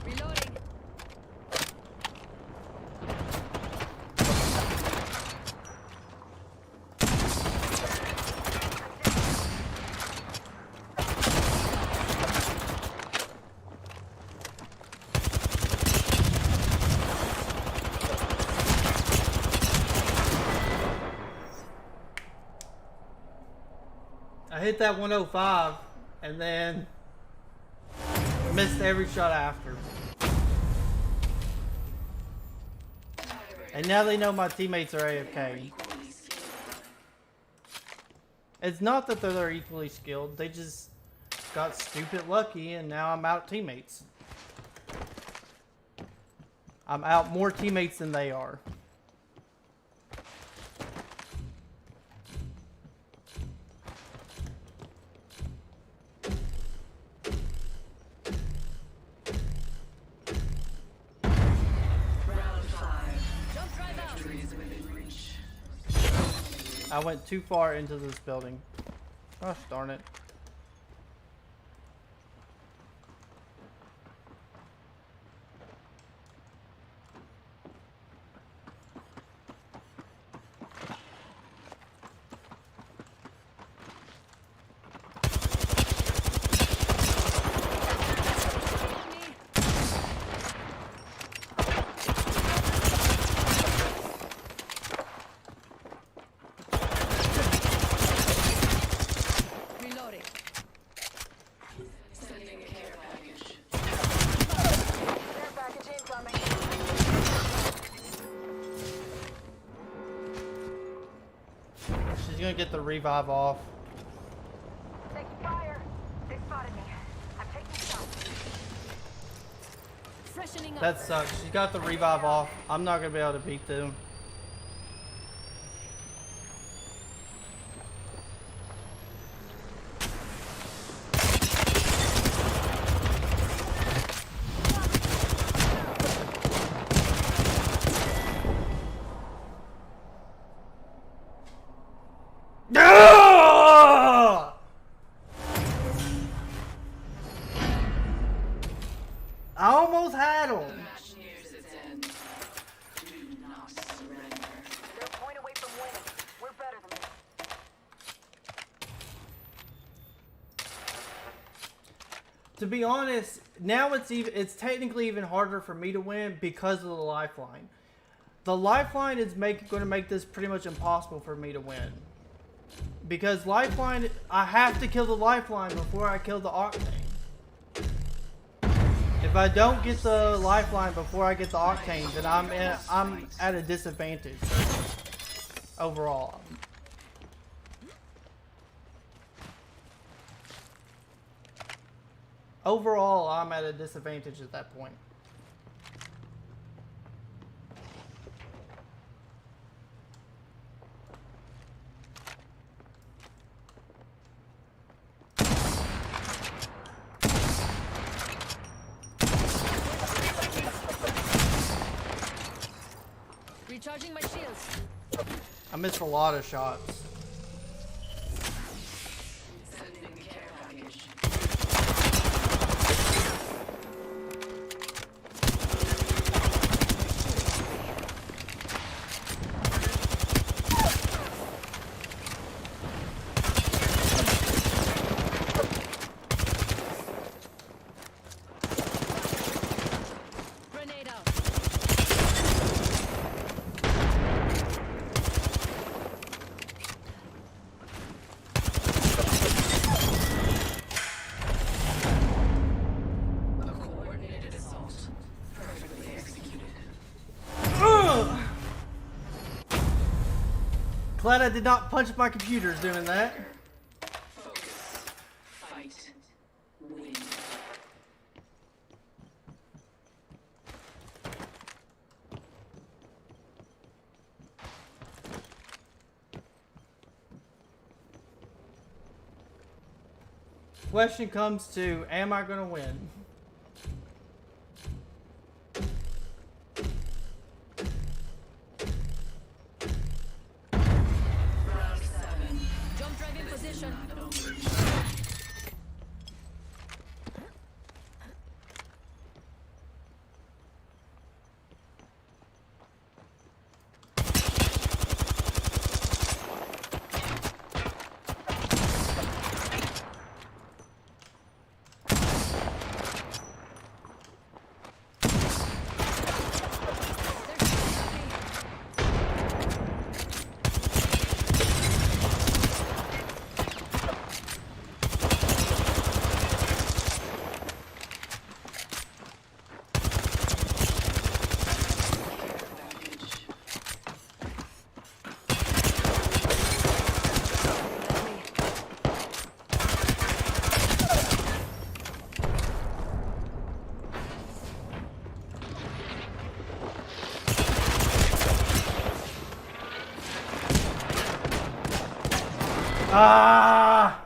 Reloading. I hit that 105 and then missed every shot after. And now they know my teammates are AFK. It's not that they're equally skilled, they just got stupid lucky and now I'm out teammates. I'm out more teammates than they are. I went too far into this building. Gosh darn it. She's gonna get the revive off. Taking fire. They spotted me. I'm taking shots. Freshening up. That sucks. She got the revive off. I'm not gonna be able to beat them. They're a point away from winning. We're better than this. To be honest, now it's technically even harder for me to win because of the lifeline. The lifeline is going to make this pretty much impossible for me to win. Because lifeline, I have to kill the lifeline before I kill the octane. If I don't get the lifeline before I get the octane, then I'm at a disadvantage overall. Overall, I'm at a disadvantage at that point. Recharging my shields. I missed a lot of shots. Grenade out. Glad I did not punch my computers doing that. Question comes to, am I going to win? Jump drive in position. Ah!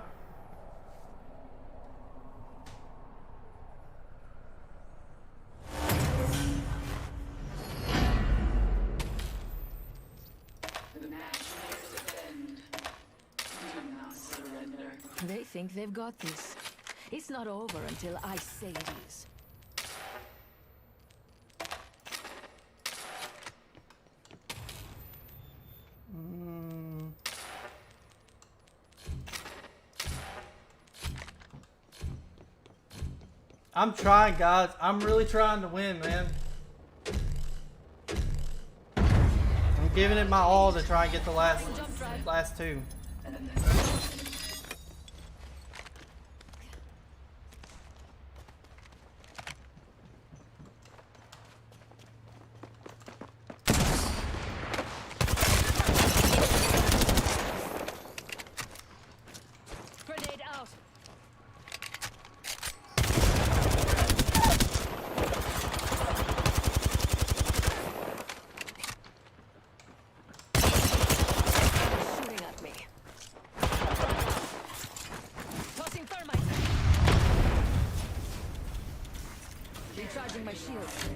They think they've got this. It's not over until I say it is. I'm trying, guys. I'm really trying to win, man. I'm giving it my all to try and get the last two. Grenade out. Shooting at me. Tossing thermite. Recharging my shields.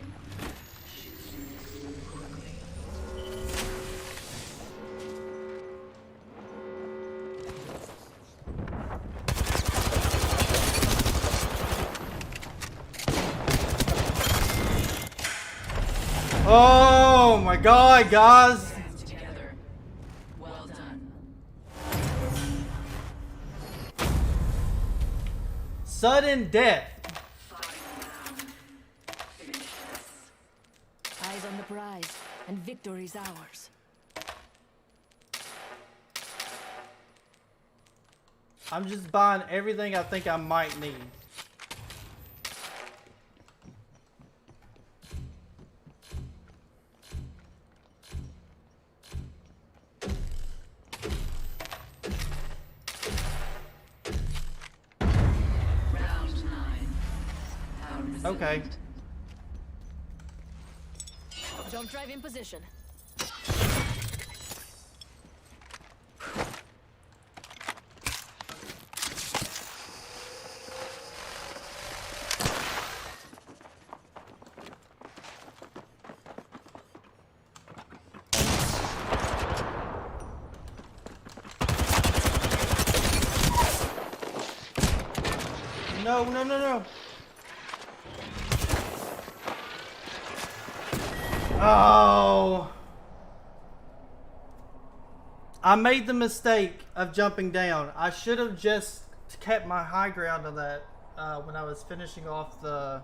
Oh my my god, guys! Together. Well done. Sudden death. Eyes on the prize, and victory's ours. I'm just buying everything I think I might need. Round 9. Okay. Jump drive in position. No, no, no, no. Oh. I made the mistake of jumping down. I should have just kept my high ground on that when I was finishing off the...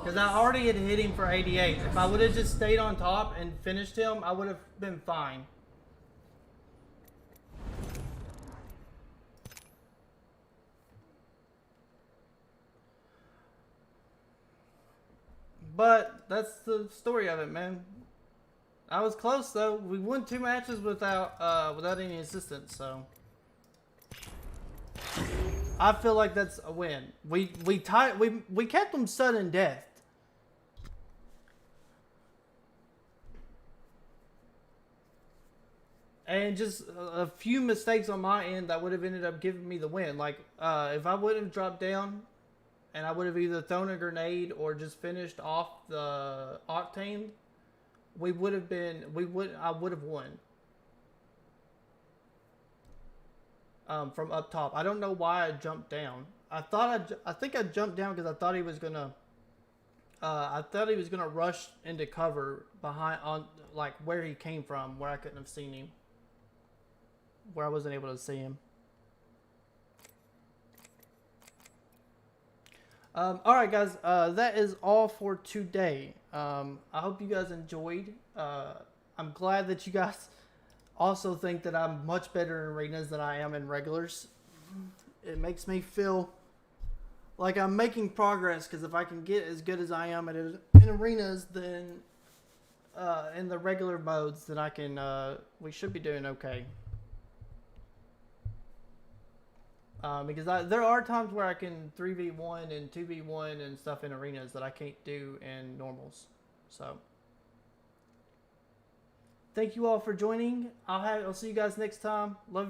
Because I already had hit him for 88. If I would have just stayed on top and finished him, I would have been fine. But that's the story of it, man. I was close though. We won 2 matches without any assistance, so I feel like that's a win. We kept them sudden death. And just a few mistakes on my end that would have ended up giving me the win. Like if I would have dropped down and I would have either thrown a grenade or just finished off the octane, I would have won. From up top. I don't know why I jumped down. I think I jumped down because I thought he was gonna rush into cover behind like where he came from, where I couldn't have seen him. Where I wasn't able to see him. Alright guys, that is all for today. I hope you guys enjoyed. I'm glad that you guys also think that I'm much better in arenas than I am in regulars. It makes me feel like I'm making progress, because if I can get as good as I am in arenas, then in the regular modes, then I can, we should be doing okay. Because there are times where I can 3v1 and 2v1 and stuff in arenas that I can't do in normals. So, thank you all for joining. I'll see you guys next time. Love you.